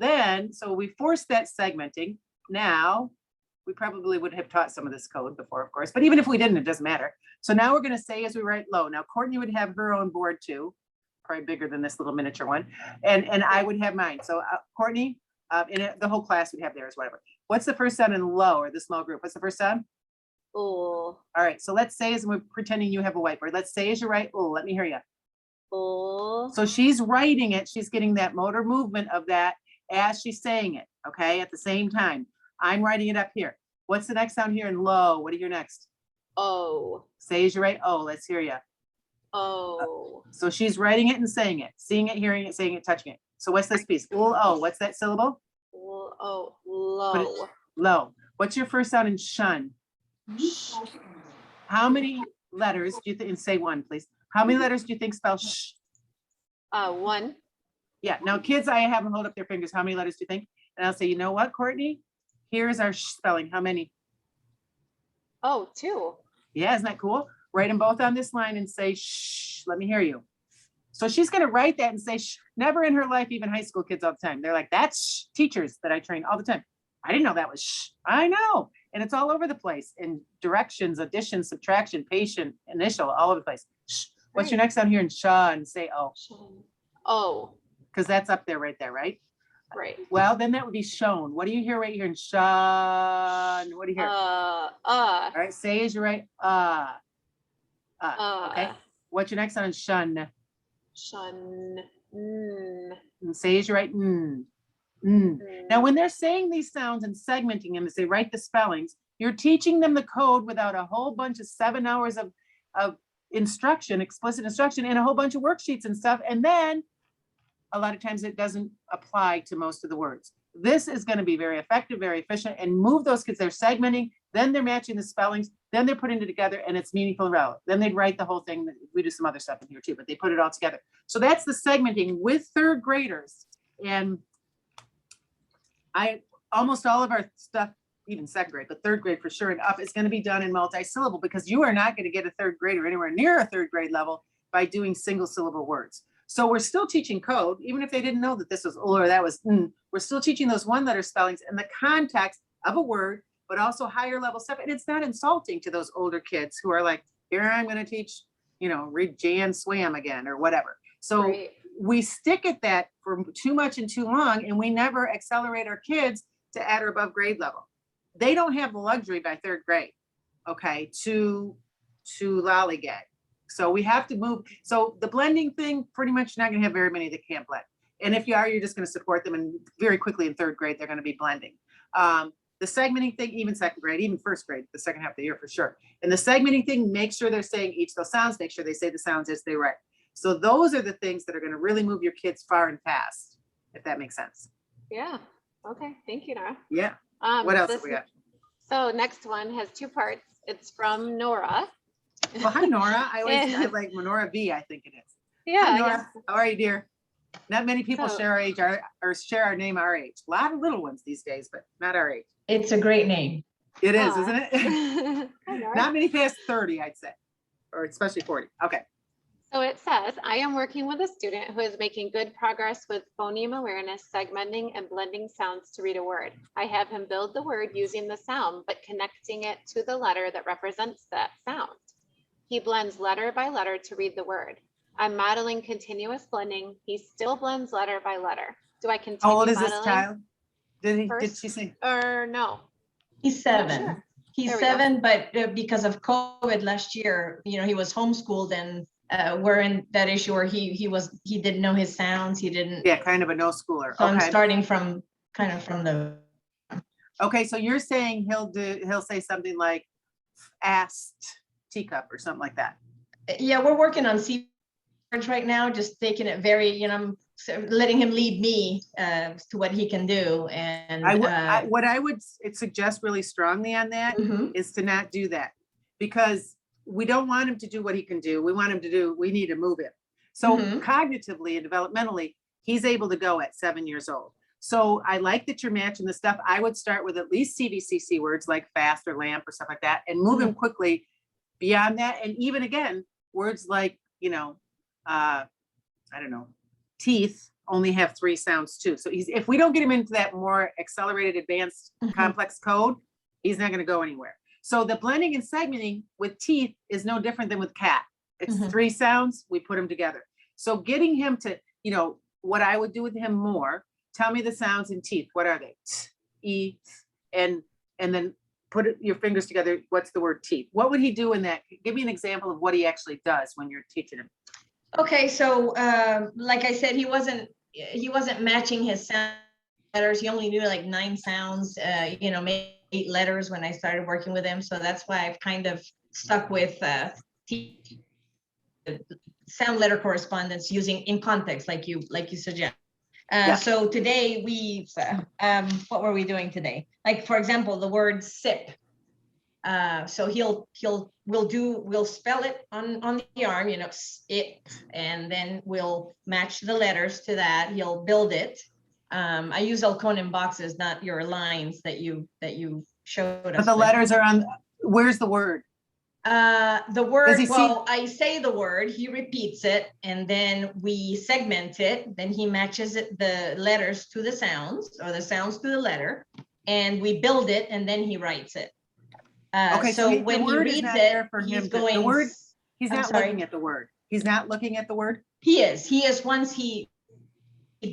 we forced that segmenting. Now we probably would have taught some of this code before, of course, but even if we didn't, it doesn't matter. So now we're going to say as we write low. Now Courtney would have her own board too, probably bigger than this little miniature one. And I would have mine. So Courtney, the whole class would have theirs, whatever. What's the first sound in low, or the small group? What's the first sound? Oh. All right. So let's say, as we're pretending you have a whiteboard, let's say as you write, oh, let me hear you. Oh. So she's writing it. She's getting that motor movement of that as she's saying it. Okay. At the same time, I'm writing it up here. What's the next sound here in low? What do you hear next? Oh. Say as you write, oh, let's hear you. Oh. So she's writing it and saying it, seeing it, hearing it, saying it, touching it. So what's this piece? Oh, what's that syllable? Oh, low. Low. What's your first sound in shun? How many letters do you think, and say one, please. How many letters do you think spell sh? One. Yeah. Now, kids, I have them hold up their fingers. How many letters do you think? And I'll say, you know what, Courtney? Here's our sh spelling. How many? Oh, two. Yeah, isn't that cool? Write them both on this line and say, shh, let me hear you. So she's going to write that and say, shh. Never in her life, even high school kids all the time. They're like, that's shh. Teachers that I train all the time. I didn't know that was shh. I know. And it's all over the place in directions, addition, subtraction, patient, initial, all over the place. Shh. What's your next sound here in sha and say oh? Oh. Because that's up there right there, right? Right. Well, then that would be shown. What do you hear right here in sha? What do you hear? All right, say as you write okay. What's your next sound in shun? Shun. And say as you write Now, when they're saying these sounds and segmenting them as they write the spellings, you're teaching them the code without a whole bunch of 7 hours of instruction, explicit instruction, and a whole bunch of worksheets and stuff. And then a lot of times it doesn't apply to most of the words. This is going to be very effective, very efficient, and move those kids. They're segmenting, then they're matching the spellings, then they're putting it together, and it's meaningful and relevant. Then they'd write the whole thing. We do some other stuff in here too, but they put it all together. So that's the segmenting with third graders. And almost all of our stuff, even second grade, but third grade for sure and up, is going to be done in multi-syllable, because you are not going to get a third grader anywhere near a third grade level by doing single syllable words. So we're still teaching code, even if they didn't know that this was or that was we're still teaching those one letter spellings in the context of a word, but also higher level stuff. And it's not insulting to those older kids who are like, here I'm going to teach, read Jan Swam again or whatever. So we stick at that for too much and too long, and we never accelerate our kids to at or above grade level. They don't have the luxury by third grade, okay, to lollygag. So we have to move. So the blending thing, pretty much not going to have very many that can't blend. And if you are, you're just going to support them. And very quickly in third grade, they're going to be blending. The segmenting thing, even second grade, even first grade, the second half of the year for sure. And the segmenting thing, make sure they're saying each of those sounds, make sure they say the sounds as they write. So those are the things that are going to really move your kids far and fast, if that makes sense. Yeah. Okay. Thank you, Nora. Yeah. What else have we got? So next one has two parts. It's from Nora. Well, hi, Nora. I like Nora V, I think it is. Yeah. Hi, Nora. Yeah. How are you, dear? Not many people So- share our age or share our name our age. A lot of little ones these days, but not our age. It's a great name. It is, isn't it? Hi, Nora. Not many past 30, I'd say, or especially 40. Okay. So it says, I am working with a student who is making good progress with phoneme awareness, segmenting and blending sounds to read a word. I have him build the word using the sound, but connecting it to the letter that represents that sound. He blends letter by letter to read the word. I'm modeling continuous blending. He still blends letter by letter. Do I continue How old is this modeling child? Did first she say? or no? He's I'm not 7. sure. He's There we go. 7, but because of COVID last year, he was homeschooled, and we're in that issue where he didn't know his sounds. He didn't. Yeah, kind of a no schooler. So I'm Okay. starting from the. Okay, so you're saying he'll say something like asked teacup or something like that. Yeah, we're working on Cvc Words right now, just taking it very, I'm letting him lead me to what he can do. And What I would suggest really strongly on that mhm, is to not do that, because we don't want him to do what he can do. We need to move him. So Mhm. cognitively and developmentally, he's able to go at 7 years old. So I like that you're matching the stuff. I would start with at least CVCC words like fast or lamp or stuff like that, and move him quickly beyond that. And even again, words like, I don't know, teeth only have 3 sounds too. So if we don't get him into that more accelerated, advanced, Mhm. complex code, he's not going to go anywhere. So the blending and segmenting with teeth is no different than with cat. It's Mhm. 3 sounds, we put them together. So getting him to, what I would do with him more, tell me the sounds in teeth. What are they? T, E, and then put your fingers together. What's the word teeth? What would he do in that? Give me an example of what he actually does when you're teaching him. Okay, so like I said, he wasn't matching his sound letters. He only knew like 9 sounds, maybe 8 letters when I started working with him. So that's why I've kind of stuck with sound letter correspondence using in context, like you suggest. Yeah. So today what were we doing today? Like, for example, the word sip. So we'll spell it on the arm, it, and then we'll match the letters to that. He'll build it. I use Alconin boxes, not your lines that you showed us. But the letters are on, where's the word? The word, he see- well, I say the word, he repeats it, and then we segment it. Then he matches the letters to the sounds, or the sounds to the letter, and we build it, and then he writes it. Okay, so the when he word is reads not there it, for he's him. going. The word, he's I'm not sorry. looking at the word. He's not looking at the word. He is once he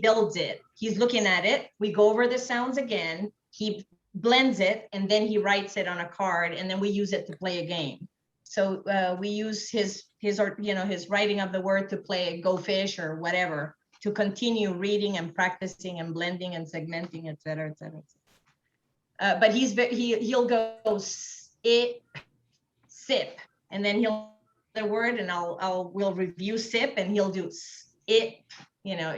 builds it. He's looking at it. We go over the sounds again. He blends it, and then he writes it on a card, and then we use it to play a game. So we use his writing of the word to play Go Fish or whatever, to continue reading and practicing and blending and segmenting, et cetera, et cetera. But he'll go it, sip, and then he'll the word, and we'll review sip, and he'll do it,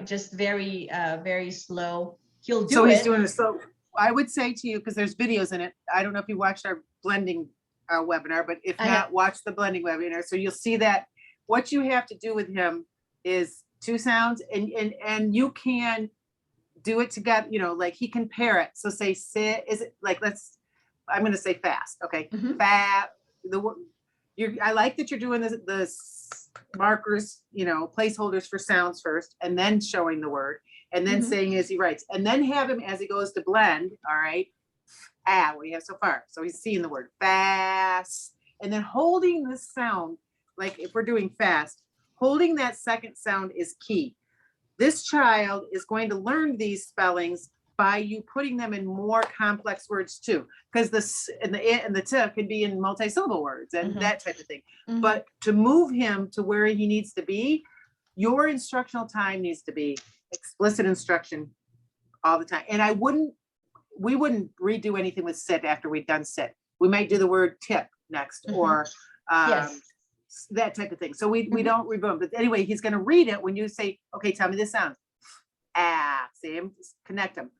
just very very slow. He'll do So it. he's doing this. So I would say to you, because there's videos in it. I don't know if you watched our blending webinar, but if not, watch the blending webinar. So you'll see that what you have to do with him is 2 sounds, and you can do it together, like he can pair it. So say sit, is it like, I'm going to say fast. Okay. Mhm. Fat. I like that you're doing the markers, placeholders for sounds first, and then showing the word, and then Mhm. saying as he writes, and then have him as he goes to blend. All right. What do you have so far? So he's seeing the word fast, and then holding this sound, like if we're doing fast, holding that second sound is key. This child is going to learn these spellings by you putting them in more complex words too, because the and the t can be in multi-syllable words and Mhm. that type of thing. Mhm. But to move him to where he needs to be, your instructional time needs to be explicit instruction all the time. And we wouldn't redo anything with sit after we've done sit. We might do the word tip next, Mhm. or Yes. that type of thing. So we Mhm. don't reboot. But anyway, he's going to read it when you say, okay, tell me this sound. Same, connect them.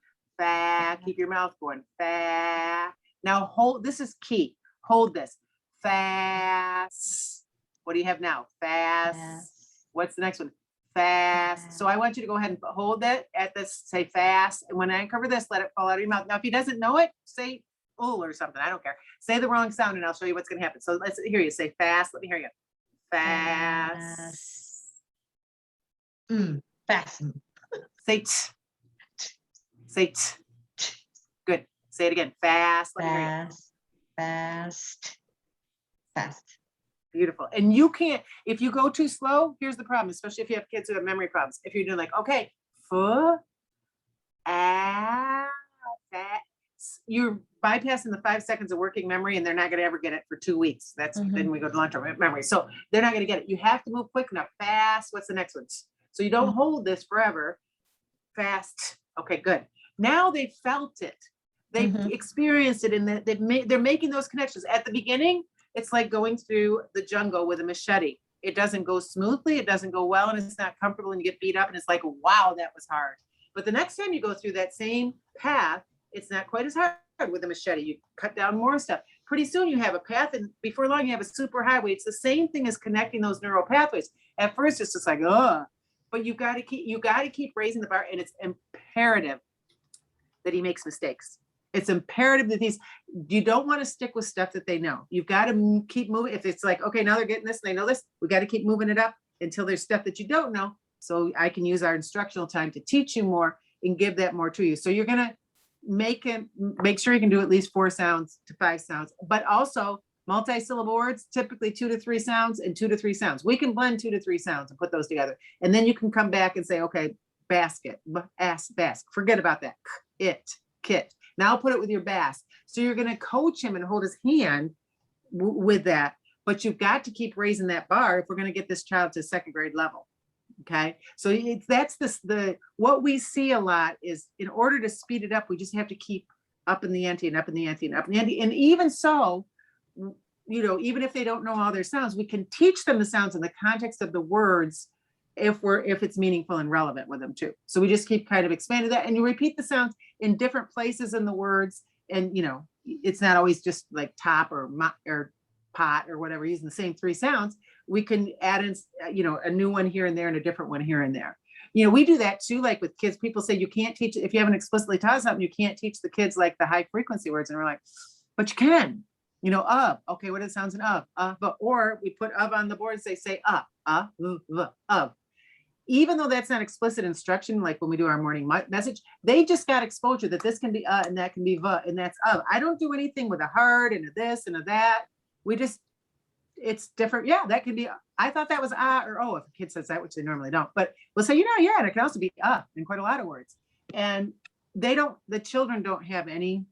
Keep your mouth going. Now hold, this is key. Hold this. Fast. What do you have now? Fast. What's the next one? Fast. So I want you to go ahead and hold that at this, say fast. And when I uncover this, let it fall out of your mouth. Now, if he doesn't know it, say oh or something. I don't care. Say the wrong sound and I'll show you what's going to happen. So let's hear you say fast. Let me hear you. Fast. Fast. Say t. Say t. Good. Say it again. Fast. Let me hear you. Fast. Fast. Beautiful. And you can't, if you go too slow, here's the problem, especially if you have kids who have memory problems. If you're doing like, okay, you're bypassing the 5 seconds of working memory, and they're not going to ever get it for 2 weeks. That's then we go to long-term memory. So they're not going to get it. You have to move quick enough. Fast. What's the next one? So you don't hold this forever. Fast. Okay, good. Now they felt it. They've experienced it, and they're making those connections. At the beginning, it's like going through the jungle with a machete. It doesn't go smoothly. It doesn't go well, and it's not comfortable, and you get beat up, and it's like, wow, that was hard. But the next time you go through that same path, it's not quite as hard with a machete. You cut down more stuff. Pretty soon you have a path, and before long you have a super highway. It's the same thing as connecting those neural pathways. At first it's just like, but you got to keep raising the bar, and it's imperative that he makes mistakes. It's imperative that you don't want to stick with stuff that they know. You've got to keep moving. If it's like, okay, now they're getting this and they know this, we got to keep moving it up until there's stuff that you don't know. So I can use our instructional time to teach you more and give that more to you. So you're going to make sure you can do at least 4 sounds to 5 sounds, but also multi-syllable words, typically 2 to 3 sounds and 2 to 3 sounds. We can blend 2 to 3 sounds and put those together. And then you can come back and say, okay, basket, bask, forget about that. It, kit. Now put it with your bass. So you're going to coach him and hold his hand with that, but you've got to keep raising that bar if we're going to get this child to 2nd grade level. Okay. So that's what we see a lot is, in order to speed it up, we just have to keep up in the ante and up in the ante and up in the ante. And even so, even if they don't know all their sounds, we can teach them the sounds in the context of the words if it's meaningful and relevant with them too. So we just keep kind of expanding that, and you repeat the sounds in different places in the words. And it's not always just like top or pot or whatever, using the same 3 sounds. We can add in, a new one here and there and a different one here and there. We do that too. Like with kids, people say you can't teach, if you haven't explicitly taught something, you can't teach the kids like the high frequency words. And we're like, but you can, of, okay, what are the sounds in of, but, or we put of on the board and say of. Even though that's not explicit instruction, like when we do our morning message, they just got exposure that this can be and that can be and that's of. I don't do anything with a hard and a this and a that. It's different. Yeah, that can be, I thought that was or oh, if a kid says that, which they normally don't, but we'll say, yeah, and it can also be in quite a lot of words. And the children don't have any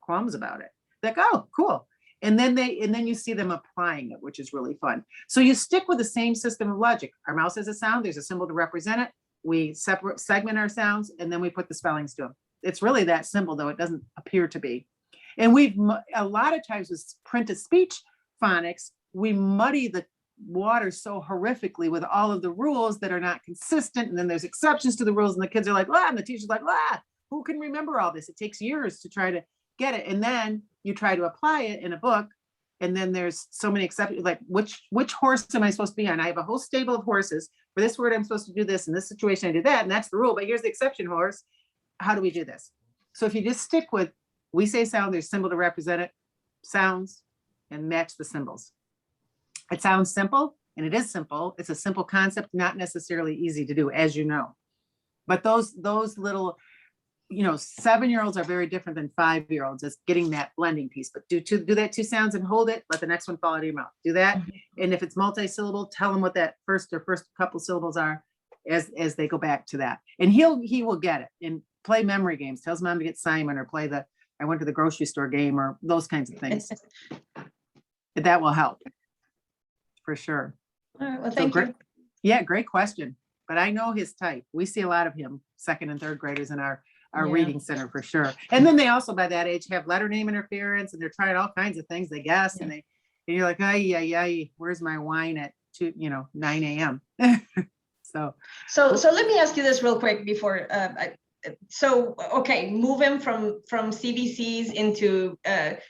qualms about it. Like, oh, cool. And then you see them applying it, which is really fun. So you stick with the same system of logic. Our mouse has a sound, there's a symbol to represent it. We segment our sounds, and then we put the spellings to them. It's really that simple, though it doesn't appear to be. And a lot of times with print-to-speech phonics, we muddy the water so horrifically with all of the rules that are not consistent. And then there's exceptions to the rules, and the kids are like, and the teacher's like, who can remember all this? It takes years to try to get it. And then you try to apply it in a book, and then there's so many exceptions, like which horse am I supposed to be on? I have a whole stable of horses. For this word, I'm supposed to do this. In this situation, I do that. And that's the rule, but here's the exception horse. How do we do this? So if you just stick with, we say sound, there's symbol to represent it, sounds, and match the symbols. It sounds simple, and it is simple. It's a simple concept, not necessarily easy to do, as you know. But those little, 7-year-olds are very different than 5-year-olds as getting that blending piece. But do that 2 sounds and hold it. Let the next one fall out of your mouth. Do that. And if it's multi-syllable, tell them what that first couple syllables are as they go back to that. And he will get it. And play memory games. Tells mom to get Simon, or play I went to the grocery store game, or those kinds of things. That will help for sure. All right. Well, thank you. Yeah, great question. But I know his type. We see a lot of him, 2nd and 3rd graders in our reading center for sure. And then they also, by that age, have letter name interference, and they're trying all kinds of things, they guess. And you're like, where's my wine at 9 a.m. So let me ask you this real quick before move him from CVCs into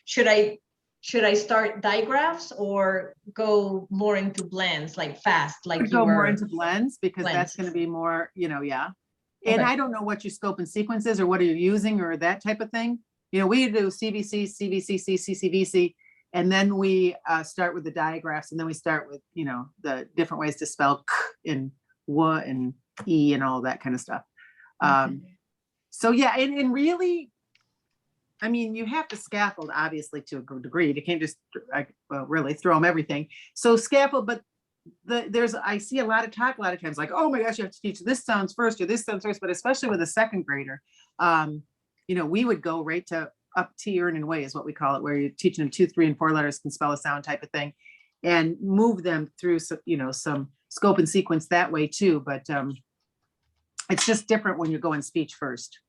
should I start digraphs or go more into blends, like fast, like go more into blends, because that's going to be more, And I don't know what your scope and sequence is, or what are you using, or that type of thing. We do CVC, CVCC, CCVC, and then we start with the digraphs, and then we start with, the different ways to spell in W and E and all that kind of stuff. So yeah, and really, I mean, you have to scaffold obviously to a good degree. You can't just really throw them everything. So scaffold, but I see a lot of talk a lot of times like, oh my gosh, you have to teach this sounds first or this sounds first, but especially with a second grader, you know, we would go right to up tier and way is what we call it, where you're teaching them 2, 3, and 4 letters can spell a sound type of thing, and move them through some, you know, some scope and sequence that way too. But it's just different when you're going speech first.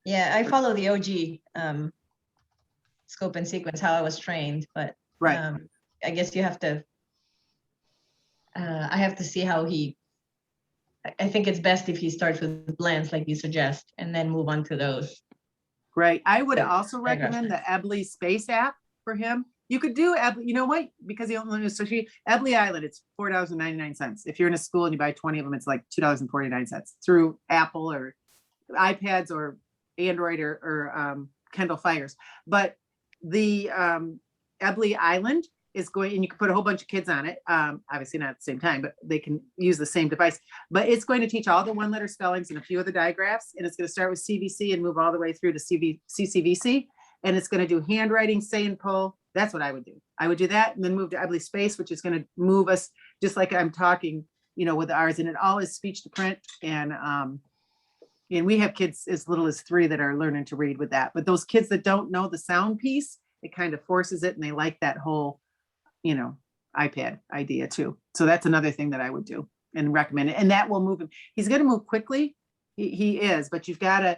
Yeah, I follow the OG scope and sequence, how I was trained, but Right. I guess you have to, I have to see how I think it's best if he starts with blends like you suggest, and then move on to those. Right. I would So, also recommend the Ebley Space app for him. You could do Ebley, you know what? Because you don't know, so Ebley Island, it's $4.99. If you're in a school and you buy 20 of them, it's like $2.49 through Apple or iPads or Android or Kindle Fires. But the Ebley Island is going, and you can put a whole bunch of kids on it. Obviously not at the same time, but they can use the same device. But it's going to teach all the 1-letter spellings and a few of the digraphs. And it's going to start with CVC and move all the way through to CCVC. And it's going to do handwriting, say and pull. That's what I would do. I would do that and then move to Ebley Space, which is going to move us just like I'm talking, you know, with ours. And it all is speech to print. And we have kids as little as 3 that are learning to read with that. But those kids that don't know the sound piece, it kind of forces it, and they like that whole, you know, iPad idea too. So that's another thing that I would do and recommend it. And that will move him. He's going to move quickly. He is, but you've got to,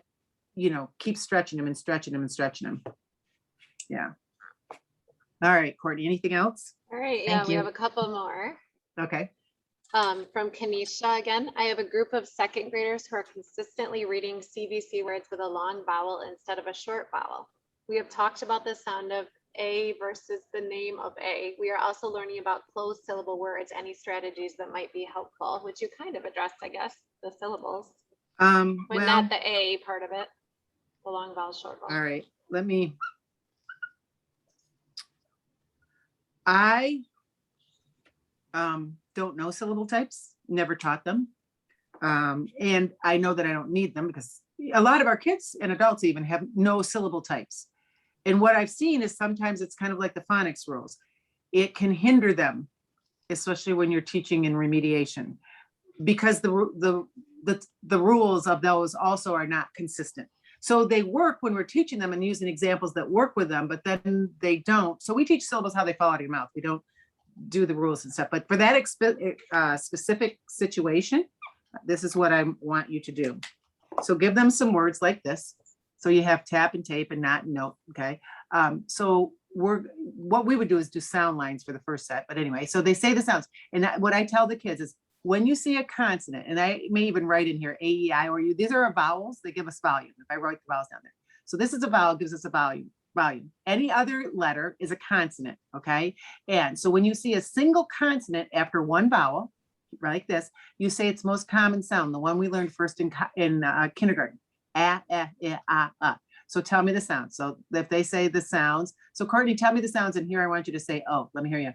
you know, keep stretching him and stretching him and stretching him. Yeah. All right, Courtney, anything else? All right, yeah, Thank we you. have a couple more. Okay. From Kanisha again. I have a group of second graders who are consistently reading CVC words with a long vowel instead of a short vowel. We have talked about the sound of A versus the name of A. We are also learning about closed syllable words, any strategies that might be helpful, which you kind of addressed, I guess, the syllables, but Well, not the A part of it, the long vowel, short vowel. all right, I don't know syllable types, never taught them. And I know that I don't need them because a lot of our kids and adults even have no syllable types. And what I've seen is sometimes it's kind of like the phonics rules. It can hinder them, especially when you're teaching in remediation, because the rules of those also are not consistent. So they work when we're teaching them and using examples that work with them, but then they don't. So we teach syllables how they fall out of your mouth. We don't do the rules and stuff. But for that specific situation, this is what I want you to do. So give them some words like this. So you have tap and tape and not and note. Okay. So what we would do is do sound lines for the first set. But anyway, so they say the sounds. And what I tell the kids is when you see a consonant, and I may even write in here A, E, I, or U, these are vowels, they give us volume. If I write the vowels down there. So this is a vowel, gives us a volume. Any other letter is a consonant. Okay. And so when you see a single consonant after one vowel, like this, you say its most common sound, the one we learned first in kindergarten. So tell me the sounds. So if they say the sounds, so Courtney, tell me the sounds, and here I want you to say, oh, let me hear you.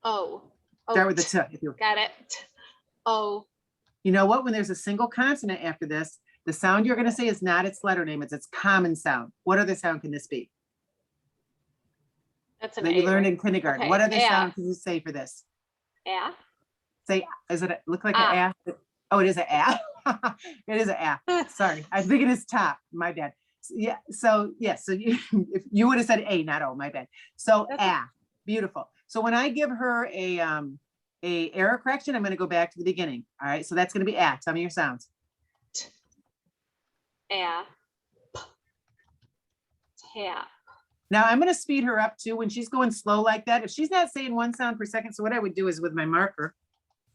Oh. Start with the T. If you Got it. Oh. You know what? When there's a single consonant after this, the sound you're going to say is not its letter name, it's its common sound. What other sound can this be? That's an That you A, learned right? in kindergarten. Okay, What other yeah. sound can you say for this? Yeah. Say, look like Ah. an A? Oh, it is an A. It is an A. Sorry, I think it is top. My bad. Yeah. So yes. So if you would have said A, not O. My bad. So A. Beautiful. So when I give her a error correction, I'm going to go back to the beginning. All right. So that's going to be A. Tell me your sounds. Yeah. Tap. Now I'm going to speed her up too. When she's going slow like that, if she's not saying one sound per second, so what I would do is with my marker,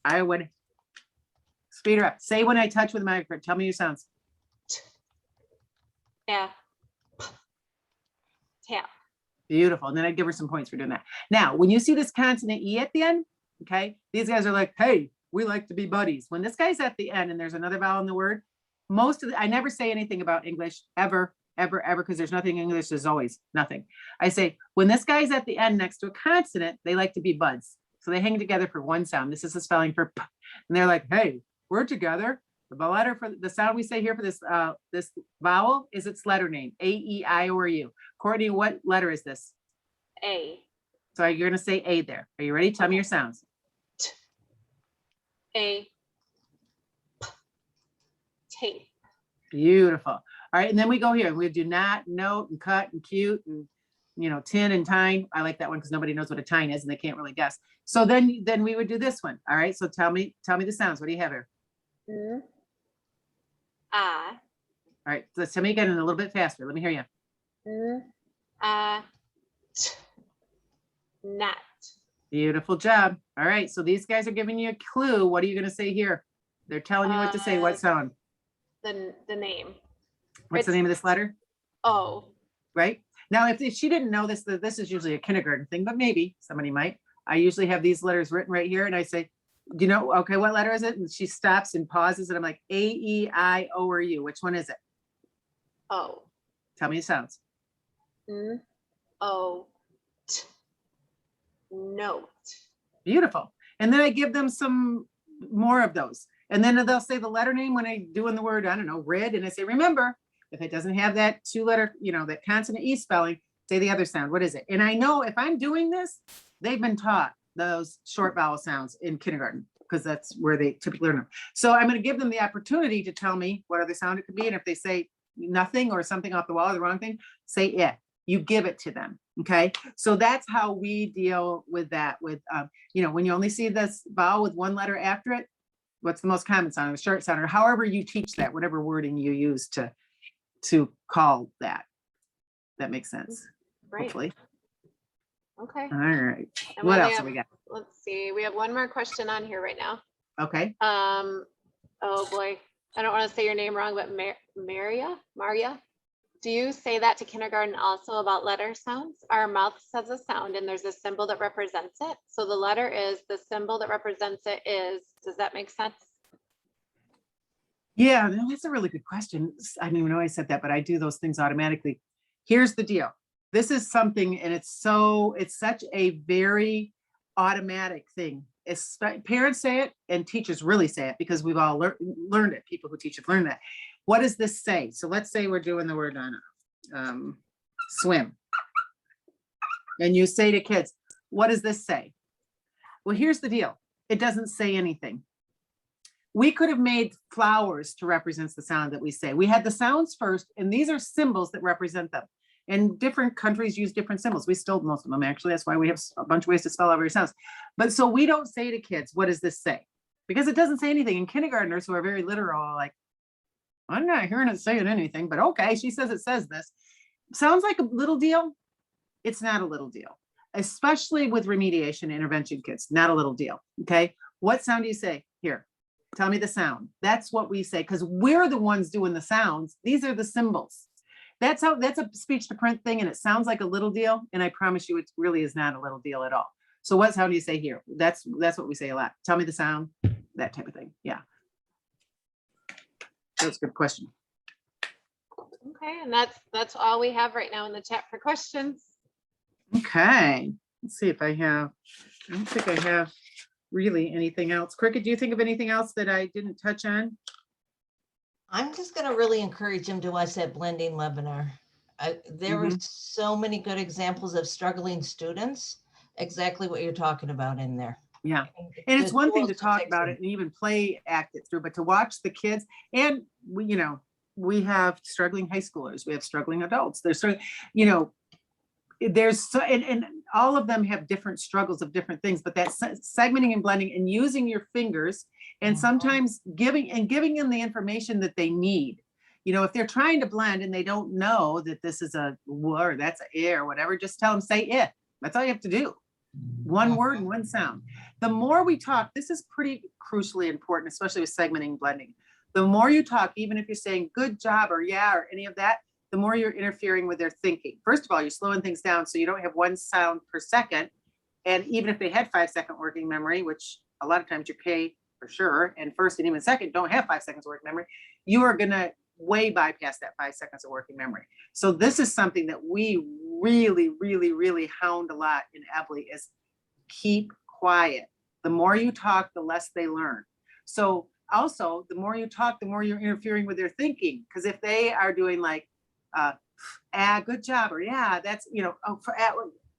I would speed her up. Say when I touch with my marker, tell me your sounds. Yeah. Tap. Beautiful. And then I'd give her some points for doing that. Now, when you see this consonant E at the end, okay, these guys are like, hey, we like to be buddies. When this guy's at the end and there's another vowel in the word, I never say anything about English ever, because there's nothing in English, there's always nothing. I say, when this guy's at the end next to a consonant, they like to be buds. So they hang together for one sound. This is the spelling for P. And they're like, hey, word together. The letter for the sound we say here for this vowel is its letter name, A, E, I, or U. Courtney, what letter is this? A. So you're gonna say A there. Are you ready? Tell me your sounds. A. P. Tape. Beautiful. All right, and then we go here. We do not, note, and cut, and cute, and tin and tine. I like that one because nobody knows what a tine is and they can't really guess. So then we would do this one. All right. So tell me the sounds. What do you have here? Ah. All right. So tell me again and a little bit faster. Let me hear you. Not. Beautiful job. All right. So these guys are giving you a clue. What are you going to say here? They're telling you what to say. What sound? The name. What's the name of this letter? O. Right. Now, if she didn't know this, this is usually a kindergarten thing, but maybe somebody might. I usually have these letters written right here and I say, do you know, okay, what letter is it? And she stops and pauses and I'm like, A, E, I, O, or U. Which one is it? O. Tell me the sounds. O. T. Note. Beautiful. And then I give them some more of those. And then they'll say the letter name when I do in the word, I don't know, red. And I say, remember, if it doesn't have that 2-letter, that consonant E spelling, say the other sound. What is it? And I know if I'm doing this, they've been taught those short vowel sounds in kindergarten because that's where they typically learn them. So I'm going to give them the opportunity to tell me what other sound it could be. And if they say nothing or something off the wall or the wrong thing, say it. You give it to them. Okay. So that's how we deal with that with, when you only see this vowel with one letter after it, what's the most common sound, the short sound, or however you teach that, whatever wording you use to call that. That makes sense. Right. Hopefully. Okay. All right. And What we else have, have we got? let's see. We have one more question on here right now. Okay. Oh boy. I don't want to say your name wrong, but Maria. Do you say that to kindergarten also about letter sounds? Our mouth says a sound and there's a symbol that represents it. So the letter is, the symbol that represents it is, does that make sense? Yeah, no, that's a really good question. I didn't even know I said that, but I do those things automatically. Here's the deal. This is something, and it's such a very automatic thing. Parents say it and teachers really say it because we've all learned it. People who teach have learned that. What does this say? So let's say we're doing the word on swim. And you say to kids, what does this say? Well, here's the deal. It doesn't say anything. We could have made flowers to represent the sound that we say. We had the sounds first, and these are symbols that represent them. And different countries use different symbols. We stole most of them, actually. That's why we have a bunch of ways to spell every sound. But so we don't say to kids, what does this say? Because it doesn't say anything. And kindergartners who are very literal are like, I'm not hearing it saying anything, but okay, she says it says this. Sounds like a little deal. It's not a little deal, especially with remediation intervention kids, not a little deal, okay? What sound do you say? Here, tell me the sound. That's what we say, because we're the ones doing the sounds. These are the symbols. That's a speech to print thing, and it sounds like a little deal, and I promise you it really is not a little deal at all. So what sound do you say here? That's what we say a lot. Tell me the sound, that type of thing, yeah. That's a good question. Okay, and that's all we have right now in the chat for questions. Okay, let's see if I don't think I have really anything else. Cricket, do you think of anything else that I didn't touch on? I'm just going to really encourage him to watch that blending webinar. There were so many good examples of struggling students, exactly what you're talking about in there. Yeah, and it's one thing to talk about it and even play act it through, but to watch the kids, and we have struggling high schoolers, we have struggling adults. There's and all of them have different struggles of different things, but that segmenting and blending and using your fingers and sometimes giving them the information that they need. If they're trying to blend and they don't know that this is a or that's an a or whatever, just tell them say it. That's all you have to do. One word and one sound. The more we talk, this is pretty crucially important, especially with segmenting and blending. The more you talk, even if you're saying good job or yeah or any of that, the more you're interfering with their thinking. First of all, you're slowing things down so you don't have one sound per second. And even if they had 5-second working memory, which a lot of times your K for sure, and first and even second don't have 5 seconds working memory, you are gonna way bypass that 5 seconds of working memory. So this is something that we really, really, really hound a lot in Ebley is keep quiet. The more you talk, the less they learn. So also, the more you talk, the more you're interfering with their thinking. Because if they are doing like, good job, or yeah, that's,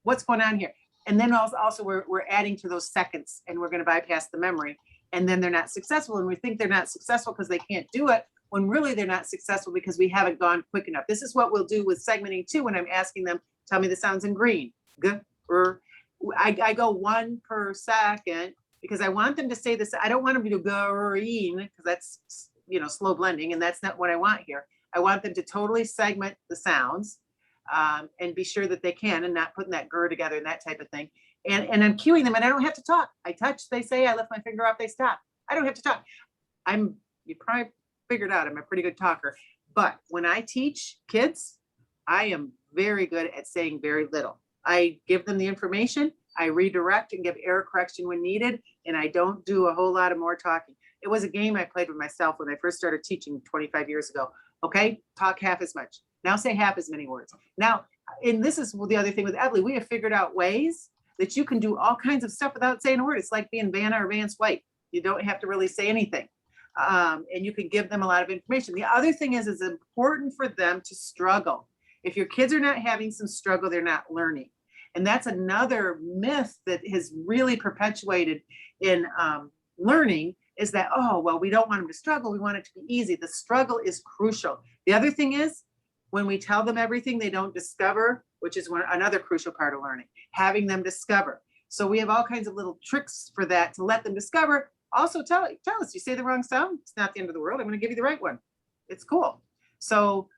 what's going on here? And then also we're adding to those seconds, and we're going to bypass the memory. And then they're not successful. And we think they're not successful because they can't do it, when really they're not successful because we haven't gone quick enough. This is what we'll do with segmenting too, when I'm asking them, tell me the sounds in green. Good. I go 1 per second because I want them to say this. I don't want them to do green because that's, slow blending. And that's not what I want here. I want them to totally segment the sounds and be sure that they can, and not putting that grr together and that type of thing. And I'm cueing them, and I don't have to talk. I touch, they say, I lift my finger off, they stop. I don't have to talk. You probably figured out I'm a pretty good talker, but when I teach kids, I am very good at saying very little. I give them the information, I redirect and give error correction when needed, and I don't do a whole lot of more talking. It was a game I played with myself when I first started teaching 25 years ago. Okay, talk half as much. Now say half as many words. Now, and this is the other thing with Evely, we have figured out ways that you can do all kinds of stuff without saying a word. It's like being Vanna or Vance White. You don't have to really say anything. And you can give them a lot of information. The other thing is, it's important for them to struggle. If your kids are not having some struggle, they're not learning. And that's another myth that has really perpetuated in learning, is that, oh, well, we don't want them to struggle. We want it to be easy. The struggle is crucial. The other thing is, when we tell them everything, they don't discover, which is another crucial part of learning, having them discover. So we have all kinds of little tricks for that to let them discover. Also tell us, you say the wrong sound, it's not the end of the world. I'm going to give you the right one. It's cool. So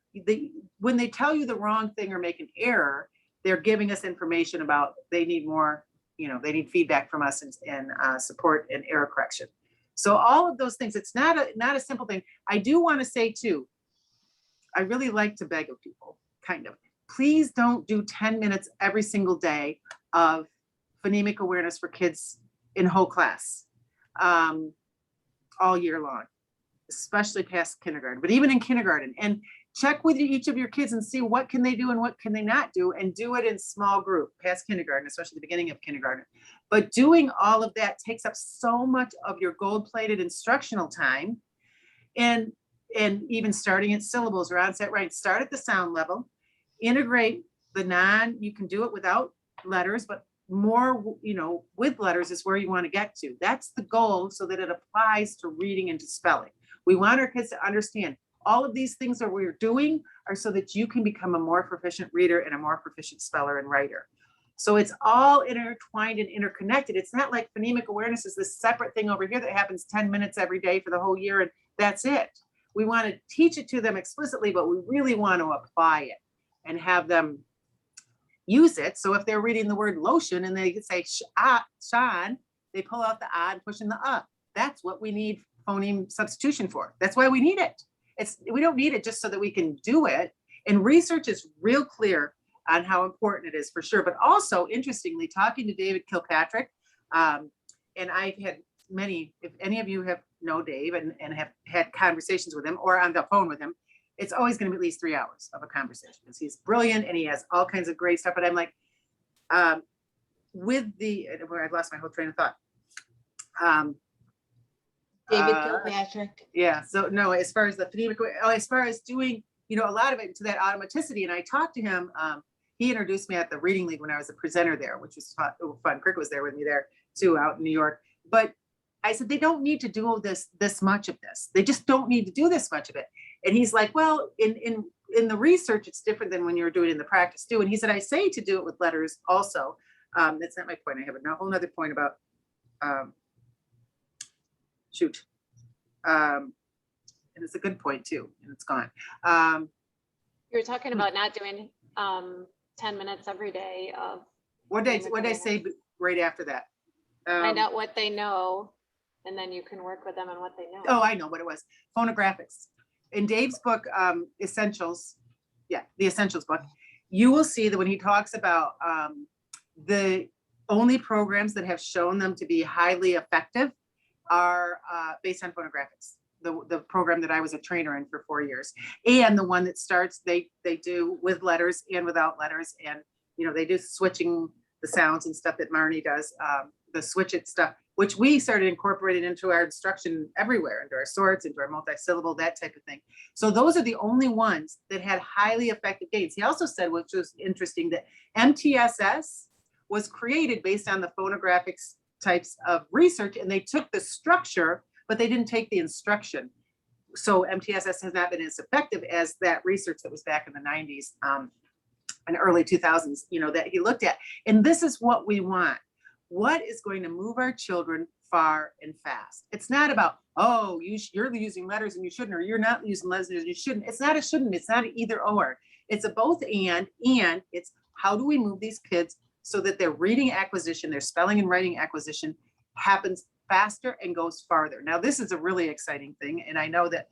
when they tell you the wrong thing or make an error, they're giving us information about they need more, they need feedback from us and support and error correction. So all of those things, it's not a simple thing. I do want to say too, I really like to beg of people, kind of, please don't do 10 minutes every single day of phonemic awareness for kids in whole class all year long, especially past kindergarten, but even in kindergarten. And check with each of your kids and see what can they do and what can they not do, and do it in small group past kindergarten, especially the beginning of kindergarten. But doing all of that takes up so much of your gold-plated instructional time. And even starting at syllables or onset right, start at the sound level, integrate you can do it without letters, but more, with letters is where you want to get to. That's the goal, so that it applies to reading and to spelling. We want our kids to understand all of these things that we're doing are so that you can become a more proficient reader and a more proficient speller and writer. So it's all intertwined and interconnected. It's not like phonemic awareness is this separate thing over here that happens 10 minutes every day for the whole year, and that's it. We want to teach it to them explicitly, but we really want to apply it and have them use it. So if they're reading the word lotion and they say Sean, they pull out the and push in the That's what we need phoneme substitution for. That's why we need it. We don't need it just so that we can do it. And research is real clear on how important it is, for sure. But also, interestingly, talking to David Kilpatrick, and I've had many, if any of you know Dave and have had conversations with him or on the phone with him, it's always going to be at least 3 hours of a conversation, because he's brilliant and he has all kinds of great stuff. But I'm like, I've lost my whole train of thought. David Kilpatrick. Yeah. So no, as far as the phonemic, as far as doing, a lot of it to that automaticity. And I talked to him. He introduced me at the Reading League when I was a presenter there, which was fun. Crick was there with me there too, out in New York. But I said, they don't need to do this much of this. They just don't need to do this much of it. And he's like, well, in the research, it's different than when you're doing it in the practice too. And he said, I say to do it with letters also. That's not my point. I have a whole nother point about, and it's a good point too, and it's gone. You were talking about not doing 10 minutes every day of. What did I say right after that? Find out what they know, and then you can work with them on what they know. Oh, I know what it was. Phonographics. In Dave's book, Essentials, the Essentials book, you will see that when he talks about the only programs that have shown them to be highly effective are based on phonographics. The program that I was a trainer in for 4 years, and the one that starts, they do with letters and without letters, and they do switching the sounds and stuff that Marnie does, the switch it stuff. which we started incorporating into our instruction everywhere, into our sorts, into our multisyllable, that type of thing. So those are the only ones that had highly effective gains. He also said, which was interesting, that MTSS was created based on the phonographics types of research, and they took the structure, but they didn't take the instruction. So MTSS has not been as effective as that research that was back in the 90s and early 2000s, you know, that he looked at. And this is what we want. What is going to move our children far and fast? It's not about, oh, you're using letters and you shouldn't, or you're not using letters and you shouldn't. It's not a shouldn't, it's not an either or. It's a both and it's how do we move these kids so that their reading acquisition, their spelling and writing acquisition happens faster and goes farther. Now, this is a really exciting thing. And I know that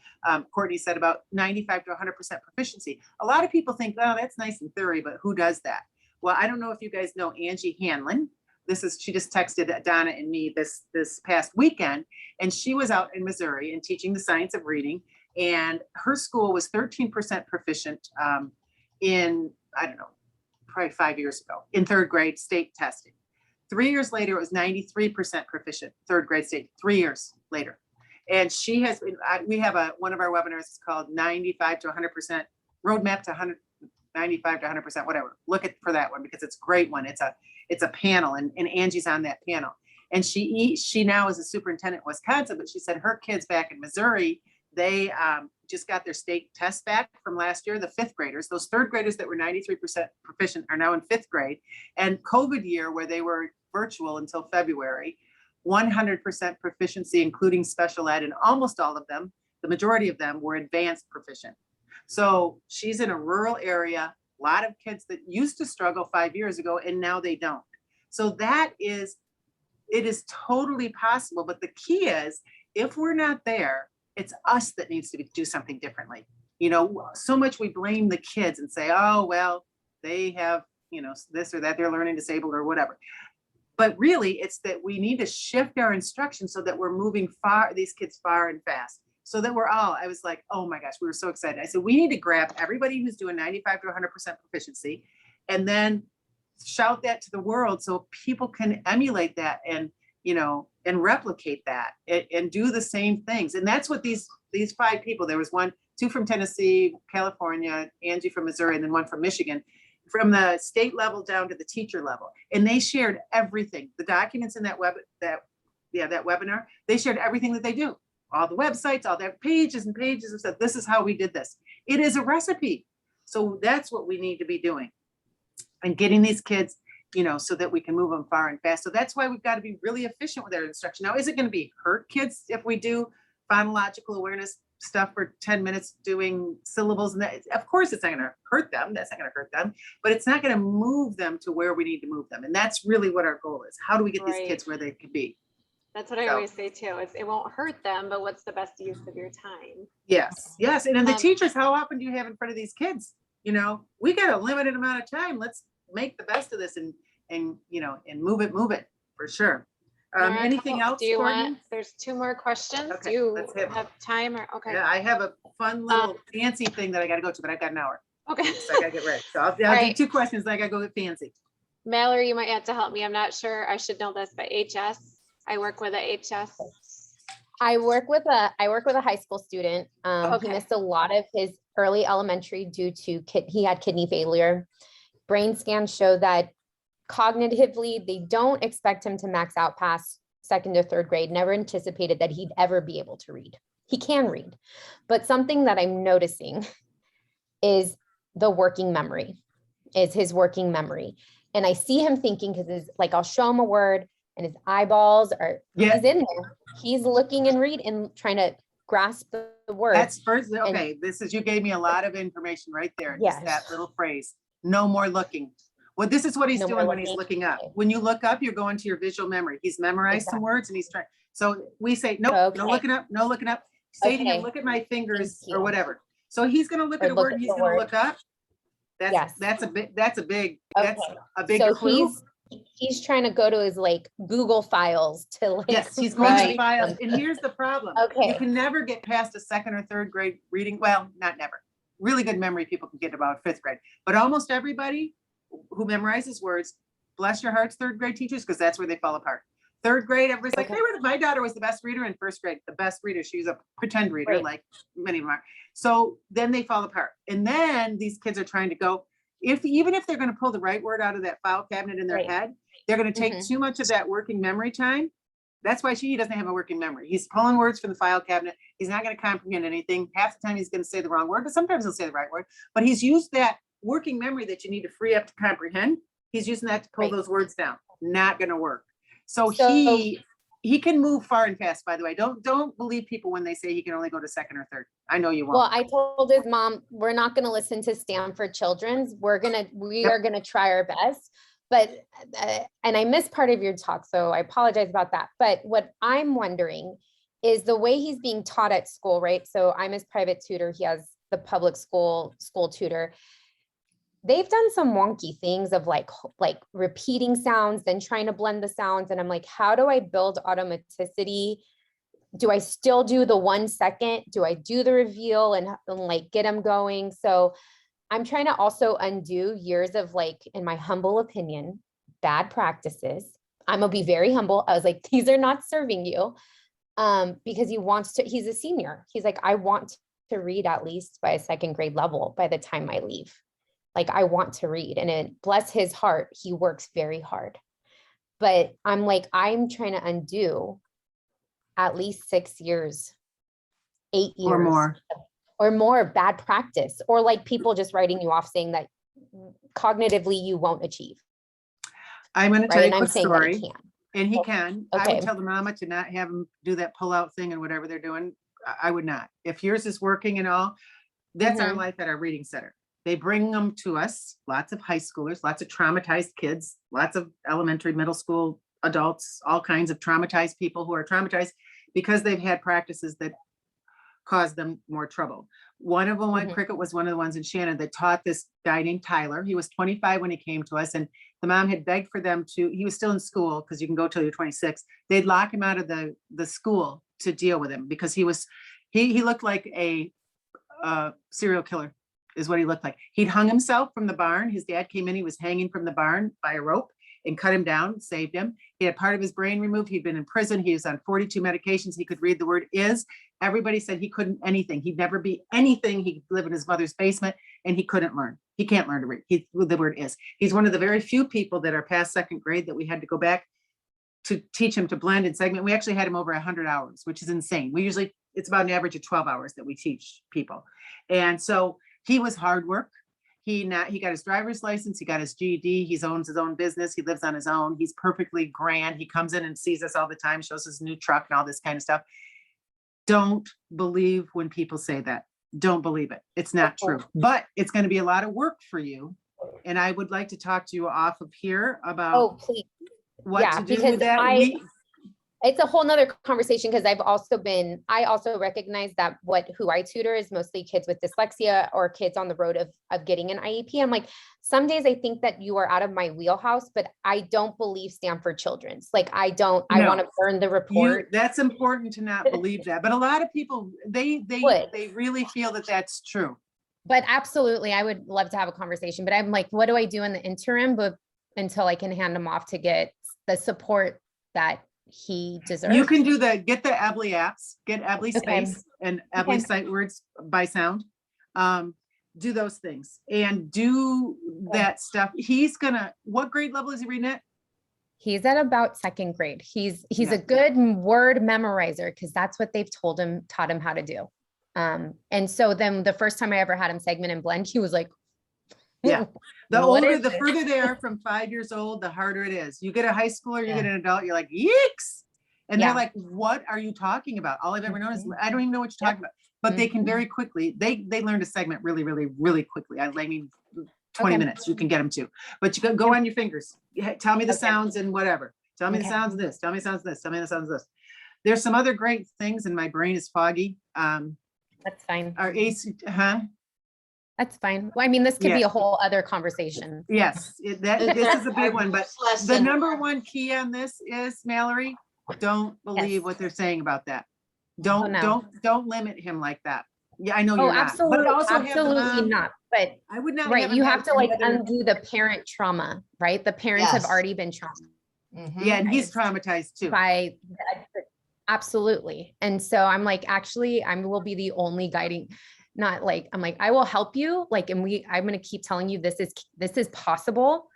Courtney said about 95 to 100% proficiency. A lot of people think, oh, that's nice in theory, but who does that? Well, I don't know if you guys know Angie Hanlon. She just texted Donna and me this past weekend, and she was out in Missouri and teaching the science of reading. And her school was 13% proficient in, I don't know, probably 5 years ago in third grade state testing. 3 years later, it was 93% proficient, third grade state, 3 years later. And she has been, we have one of our webinars is called 95 to 100%, roadmap to 95 to 100%, whatever. Look for that one because it's a great one. It's a panel, and Angie's on that panel. And she now is a superintendent in Wisconsin, but she said her kids back in Missouri, they just got their state test back from last year, the fifth graders. Those third graders that were 93% proficient are now in fifth grade. And COVID year, where they were virtual until February, 100% proficiency, including special ed, and almost all of them, the majority of them were advanced proficient. So she's in a rural area, a lot of kids that used to struggle 5 years ago, and now they don't. So it is totally possible. But the key is, if we're not there, it's us that needs to do something differently. You know, so much we blame the kids and say, oh, well, they have, you know, this or that, they're learning disabled or whatever. But really, it's that we need to shift our instruction so that we're moving these kids far and fast. So that I was like, oh my gosh, we were so excited. I said, we need to grab everybody who's doing 95 to 100% proficiency and then shout that to the world so people can emulate that and, you know, and replicate that and do the same things. And that's what these 5 people, there was two from Tennessee, California, Angie from Missouri, and then one from Michigan, from the state level down to the teacher level. And they shared everything, the documents in that webinar, they shared everything that they do, all the websites, all their pages and pages of stuff. This is how we did this. It is a recipe. So that's what we need to be doing and getting these kids, you know, so that we can move them far and fast. So that's why we've got to be really efficient with our instruction. Now, is it going to hurt kids if we do phonological awareness stuff for 10 minutes doing syllables? And that, of course, it's not going to hurt them. That's not going to hurt them, but it's not going to move them to where we need to move them. And that's really what our goal is. How do we get these kids where they can be? That's what I always say too. It won't hurt them, but what's the best use of your time? Yes. And then the teachers, how often do you have in front of these kids? You know, we got a limited amount of time. Let's make the best of this and you know, and move it for sure. Anything else? Do you want? There's 2 more questions. Okay, do you let's have time or okay? Yeah, I have a fun little fancy thing that I got to go to, but I've got an hour. Okay. So I got to get ready. So I'll do 2 questions. Then I got to go get fancy. Mallory, you might have to help me. I'm not sure. I should know this, but HS. I work with a HS. I work with a high school student. Okay. He missed a lot of his early elementary due to he had kidney failure. Brain scans show that cognitively, they don't expect him to max out past 2nd or 3rd grade. Never anticipated that he'd ever be able to read. He can read, but something that I'm noticing is his working memory. And I see him thinking, because I'll show him a word and his eyeballs are, he's in there. He's looking and reading and trying to grasp the word. That's first. Okay. You gave me a lot of information right there. Yes. Just that little phrase, no more looking. Well, this is what he's doing when he's looking up. When you look up, you're going to your visual memory. He's memorized some words and he's trying. So we say, nope, no looking up, no looking up. Say to him, look at my fingers or whatever. So he's going to look at a word and he's going to look up. That's a big so clue. He's trying to go to his Google files to yes, he's going to files. And here's the problem. Okay. You can never get past a 2nd or 3rd grade reading. Well, not never. Really good memory people can get about 5th grade, but almost everybody who memorizes words, bless your hearts, 3rd grade teachers, because that's where they fall apart. Third grade, everybody's like, Okay. my daughter was the best reader in first grade, the best reader. She was a pretend reader, Right. like many of them are. So then they fall apart. And then these kids are trying to go, even if they're going to pull the right word out of that file cabinet in their Right. head, they're going to take Mhm. too much of that working memory time. That's why he doesn't have a working memory. He's pulling words from the file cabinet. He's not going to comprehend anything. Half the time he's going to say the wrong word, but sometimes he'll say the right word. But he's used that working memory that you need to free up to comprehend. He's using that to pull Right. those words down. Not going to work. So So- he can move far and fast, by the way. Don't believe people when they say he can only go to second or third. I know you won't. Well, I told his mom, we're not going to listen to Stanford Children's. We Yep. are going to try our best. But, and I missed part of your talk, so I apologize about that. But what I'm wondering is the way he's being taught at school, right? So I'm his private tutor. He has the public school tutor. They've done some wonky things of like repeating sounds, then trying to blend the sounds. And I'm like, how do I build automaticity? Do I still do the 1 second? Do I do the reveal and like get them going? So I'm trying to also undo years of, like, in my humble opinion, bad practices. I'm gonna be very humble. I was like, these are not serving you. Because he's a senior. He's like, I want to read at least by a second grade level by the time I leave. Like, I want to read, and bless his heart, he works very hard. But I'm like, I'm trying to undo at least 6 years, 8 years or more. Bad practice, or like people just writing you off saying that cognitively you won't achieve. I'm going to tell Right. you And a I'm quick saying that story. he can. And he can. I Okay. would tell the mama to not have him do that pull-out thing and whatever they're doing. I would not. If yours is working and all, that's our Mhm. life at our reading center. They bring them to us, lots of high schoolers, lots of traumatized kids, lots of elementary, middle school adults, all kinds of traumatized people who are traumatized because they've had practices that caused them more trouble. One of them, Mhm. Cricket, was one of the ones in Shannon that taught this guy named Tyler. He was 25 when he came to us, and the mom had begged for them to, he was still in school because you can go till you're 26. They'd lock him out of the school to deal with him because he looked like a serial killer is what he looked like. He'd hung himself from the barn. His dad came in, he was hanging from the barn by a rope and cut him down, saved him. He had part of his brain removed. He'd been in prison. He was on 42 medications. He could read the word is. Everybody said he couldn't anything. He'd never be anything. He'd live in his mother's basement and he couldn't learn. He can't learn to read. The word is. He's one of the very few people that are past second grade that we had to go back to teach him to blend and segment. We actually had him over 100 hours, which is insane. It's about an average of 12 hours that we teach people. And so he was hard work. He got his driver's license. He got his GED. He owns his own business. He lives on his own. He's perfectly grand. He comes in and sees us all the time, shows his new truck and all this kind of stuff. Don't believe when people say that. Don't believe it. It's not true, but it's going to be a lot of work for you. And I would like to talk to you off of here about Oh, please. what to do because with that. it's a whole nother conversation because I also recognize that who I tutor is mostly kids with dyslexia or kids on the road of getting an IEP. I'm like, some days I think that you are out of my wheelhouse, but I don't believe Stanford Children's. Like, I want to burn the report. That's important to not believe that. But a lot of people, they really feel that that's true. But absolutely, I would love to have a conversation, but I'm like, what do I do in the interim, but until I can hand him off to get the support that he deserves? You can get the Ebly apps, get Ebly Space and Ebly Sight Words by sound. Do those things and do that stuff. What grade level is he reading at? He's at about second grade. He's a good word memorizer because that's what they've taught him how to do. And so then the first time I ever had him segment and blend, he was like, yeah. The further they are from 5 years old, the harder it is. You get a high schooler, you get an adult, you're like, yikes. And they're like, what are you talking about? All I've ever known is, I don't even know what you're talking about. But they can very quickly, they learn to segment really, really, really quickly. I mean, 20 minutes, you can get them to. But you can go on your fingers. Tell me the sounds and whatever. Tell me the sounds of this. Tell me the sounds of this. Tell me the sounds of this. There's some other great things, and my brain is foggy. That's fine. Our AC, That's fine. Well, I mean, this could be a whole other conversation. Yes, this is a big one, but the number one key on this is, Mallory, don't believe what they're saying about that. Don't limit him like that. Yeah, I know you're not. Absolutely, But also absolutely not. But I would not. Right, you have to like undo the parent trauma, right? The parents have already been traumatized. Yeah, and he's Right. traumatized too. by that- absolutely. And so I'm like, actually, I will be the only guiding, not like, I'm like, I will help you. Like, and I'm going to keep telling you this is possible,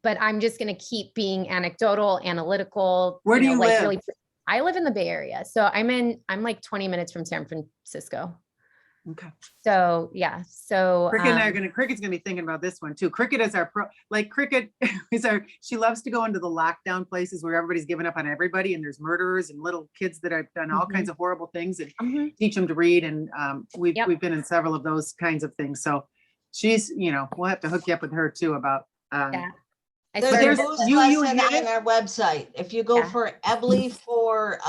but I'm just going to keep being anecdotal, analytical. Where do you like live? really, I live in the Bay Area. So I'm like 20 minutes from San Francisco. Okay. So yeah. So Cricket and I are Cricket's gonna be thinking about this one too. Cricket is our Cricket is she loves to go into the lockdown places where everybody's given up on everybody and there's murderers and little kids that have done all kinds of horrible things and Mhm. teach them to read. And we've Yep. been in several of those kinds of things. So she's, we'll have to hook you up with her too about Yeah. I There's started a there's- this boost you lesson hit on it? our website. If you go Yeah. for Ebley for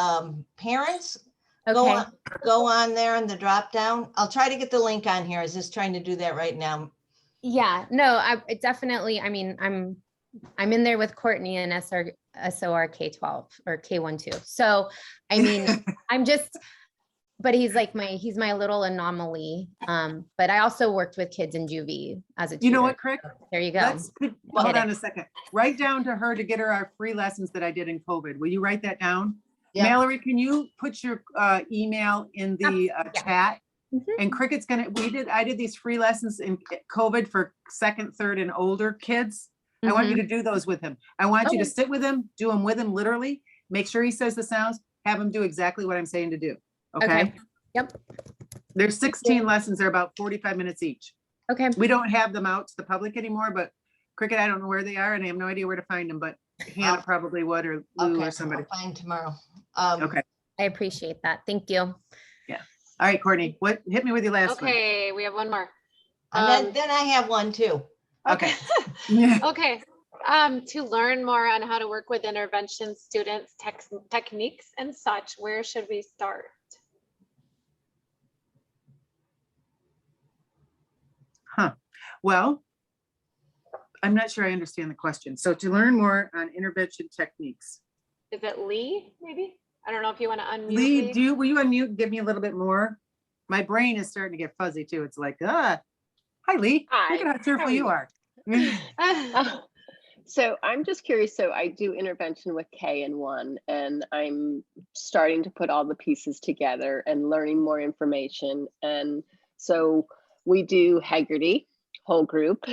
parents, okay. go on there in the drop down. I'll try to get the link on here. I was just trying to do that right now. Yeah, no, it definitely, I mean, I'm in there with Courtney and SOR K-12 or K-1-2. So, I mean, but he's my little anomaly. But I also worked with kids in juvie as a tutor. You know what, Crick? There you go. Hold Hit on it. a second. Write down to her to get her our free lessons that I did in COVID. Will you write that down? Yeah. Mallory, can you put your email in the Yeah. chat? Mhm. And Cricket's I did these free lessons in COVID for second, third and older kids. I want you to do those with him. I want you to Okay. sit with him, do them with him literally, make sure he says the sounds, have him do exactly what I'm saying to do. Okay. Yep. There's 16 lessons. They're about 45 minutes each. Okay. We don't have them out to the public anymore, but Cricket, I don't know where they are and I have no idea where to find them, but Hannah probably would, or Lou Okay, or somebody. I'll find tomorrow. Okay. I appreciate that. Thank you. All right, Courtney, hit me with your last one. Okay, we have one more. And then I have one too. Okay. Yeah. Okay. To learn more on how to work with intervention students, techniques and such, where should we start? Well, I'm not sure I understand the question. So to learn more on intervention techniques. Is it Lee, maybe? I don't know if you want to unmute Lee, Lee. will you unmute, give me a little bit more? My brain is starting to get fuzzy too. It's like, hi Lee, Hi, look at how cheerful how are you you? are. So I'm just curious. So I do intervention with K and one, and I'm starting to put all the pieces together and learning more information. And so we do Haggerty, whole group.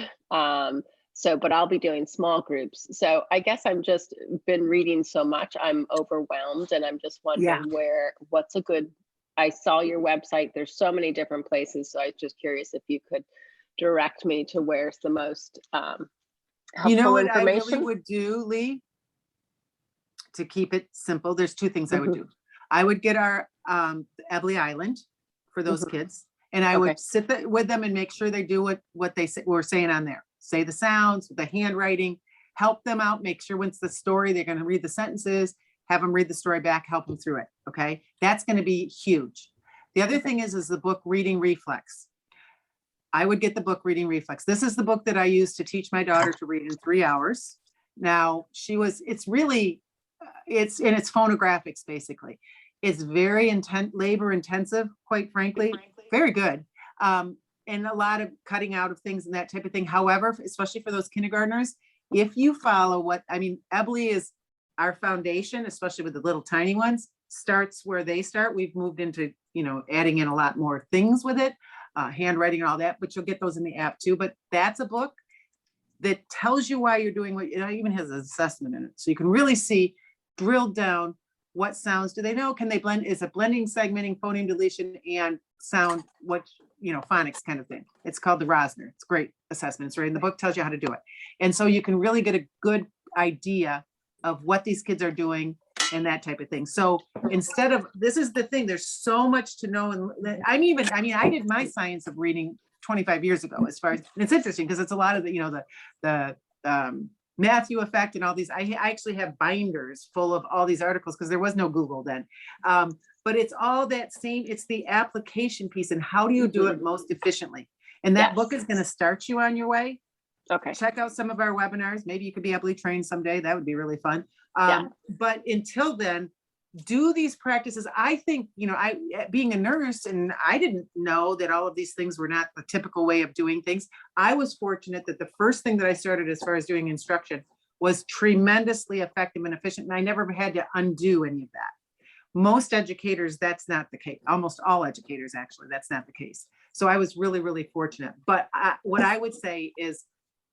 But I'll be doing small groups. So I guess I'm just been reading so much, I'm overwhelmed, and I'm just wondering what's a good. I saw your website. There's so many different places. So I was just curious if you could direct me to where's the most You know helpful what I really information. would do, Lee? To keep it simple, there's two things I would do. I would get our Ebley Island for those kids, and I would sit with them and make sure they do what they were saying on there. Say the sounds, the handwriting, help them out, make sure once the story, they're going to read the sentences, have them read the story back, help them through it. Okay. That's going to be huge. The other thing is the book Reading Reflex. I would get the book Reading Reflex. This is the book that I used to teach my daughter to read in 3 hours. Now it's phonographics basically. It's very labor intensive, quite frankly, very good. And a lot of cutting out of things and that type of thing. However, especially for those kindergartners, if you follow Ebley is our foundation, especially with the little tiny ones, starts where they start. We've moved into, adding in a lot more things with it, handwriting and all that, but you'll get those in the app too. But that's a book that tells you why you're doing what it even has an assessment in it. So you can really see, drilled down, what sounds do they know? Can they blend? Is it blending, segmenting, phoneme deletion, and sound, phonics kind of thing. It's called the Rosner. It's great assessment. It's right in the book, tells you how to do it. And so you can really get a good idea of what these kids are doing and that type of thing. So this is the thing, there's so much to know. And I did my science of reading 25 years ago, and it's interesting because it's a lot of the Matthew effect and all these. I actually have binders full of all these articles because there was no Google then. But it's all that same, it's the application piece and how do you do it most efficiently? And that book is going to start you on your way. Okay. Check out some of our webinars. Maybe you could be Ebley trained someday. That would be really fun. But until then, do these practices. I think, being a nurse, and I didn't know that all of these things were not the typical way of doing things. I was fortunate that the first thing that I started as far as doing instruction was tremendously effective and efficient. And I never had to undo any of that. Most educators, that's not the case. Almost all educators, actually, that's not the case. So I was really, really fortunate. But what I would say is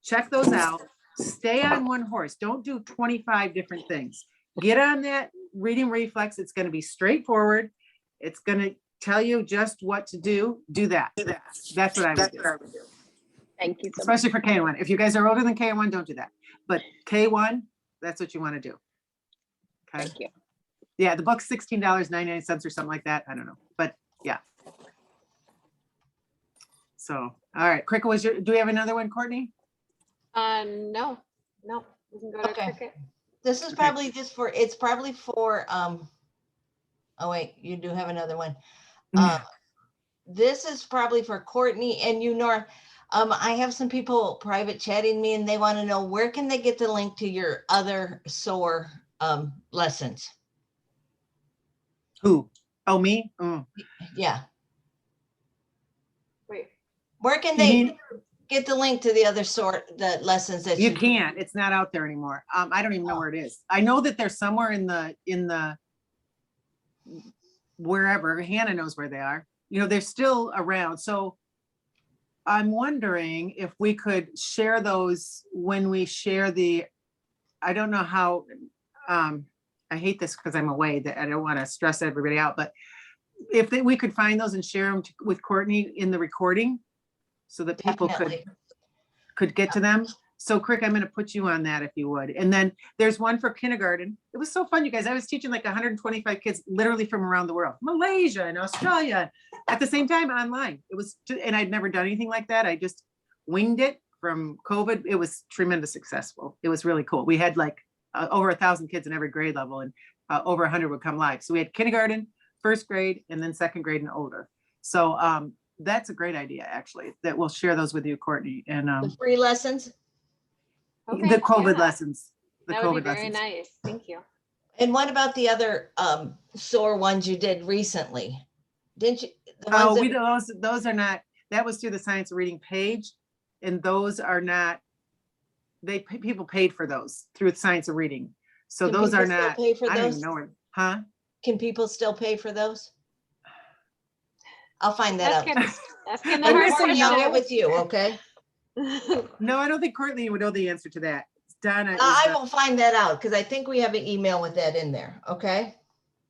check those out. Stay on one horse. Don't do 25 different things. Get on that reading reflex. It's going to be straightforward. It's going to tell you just what to do. Do that. That's what I would do. Thank you so much. Especially for K1. If you guys are older than K1, don't do that. But K1, that's what you want to do. Okay. Thank you. Yeah, the book's $16.99 or something like that. I don't know, but yeah. So, all right, Cricket, do we have another one, Courtney? No, we can go to Okay. Cricket. This is Okay. probably just for, it's probably for, oh wait, you do have another one. This is probably for Courtney and you, Nora. I have some people private chatting me and they want to know where can they get the link to your other SOAR lessons? Who? Oh, me? Oh. Yeah. Wait, Where can You they mean- get the link to the other the lessons that You can't. It's not out there anymore. I don't even know Oh. where it is. I know that they're somewhere in the wherever. Hannah knows where they are. You know, they're still around. So I'm wondering if we could share those when we share the, I don't know how, I hate this because I'm away, that I don't want to stress everybody out, but if we could find those and share them with Courtney in the recording so that people Definitely. could get to them. So Crick, I'm going to put you on that if you would. And then there's one for kindergarten. It was so fun, you guys. I was teaching like 125 kids literally from around the world, Malaysia and Australia, at the same time online. It was, and I'd never done anything like that. I just winged it from COVID. It was tremendous successful. It was really cool. We had like over 1,000 kids in every grade level and over 100 would come live. So we had kindergarten, first grade, and then second grade and older. So that's a great idea, actually, that we'll share those with you, Courtney. And The free lessons. okay, the COVID yeah, lessons. The that would be COVID very lessons. nice. Thank you. And what about the other SOAR ones you did recently? Didn't you? The Oh, ones we that, those are not, that was through the Science of Reading page. And those are not, people paid for those through the Science of Reading. So Can those are people still not, pay for I don't those? even know where, huh? Can people still pay for those? I'll find that out. Asking the I'm hard gonna say Courtney, I'll no. get with you, okay? question. No, I don't think Courtney would know the answer to that. Donna is I the- will find that out because I think we have an email with that in there, okay?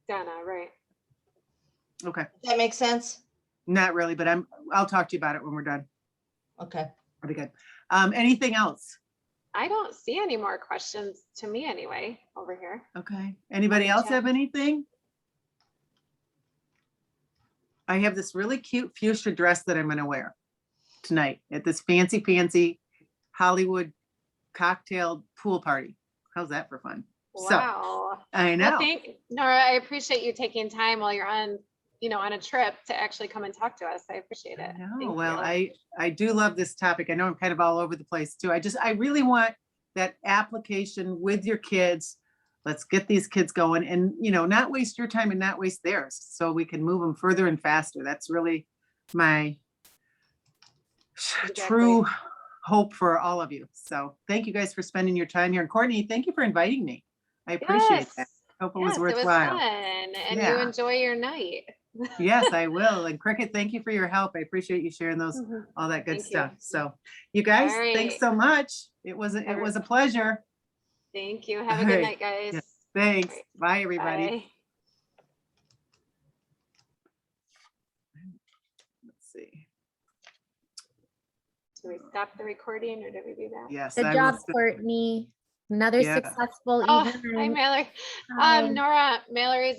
Donna, right. okay, Does that make sense? not really, but I'll talk to you about it when we're done. Okay. That'll be good. Anything else? I don't see any more questions to me anyway, over here. Okay. Anybody else have anything? I have this really cute fuchsia dress that I'm gonna wear tonight at this fancy Hollywood cocktail pool party. How's that for fun? So Wow. I know. Well, Nora, I appreciate you taking time while you're on, on a trip to actually come and talk to us. I appreciate it. I know. Thank Well, you. I do love this topic. I know I'm kind of all over the place too. I really want that application with your kids. Let's get these kids going and, not waste your time and not waste theirs so we can move them further and faster. That's really my true hope for all of you. So thank you guys for spending your time here. And Courtney, thank you for inviting me. I appreciate that. Hope it was Yes, it was worthwhile. fun. And you Yeah. enjoy your night. Yes, I will. And Cricket, thank you for your help. I appreciate you sharing those, all that good Thank you. stuff. So you guys, All thanks right. so much. It was a pleasure. Thank you. Have a All good right. night, guys. Yes, thanks. Right. Bye, everybody. Bye. Let's see. Do we stop the recording or did we do that? Yes. Good I job, will st- Courtney. Another Yeah. successful Oh, evening. hi, Mallory. Hi. Nora, Mallory's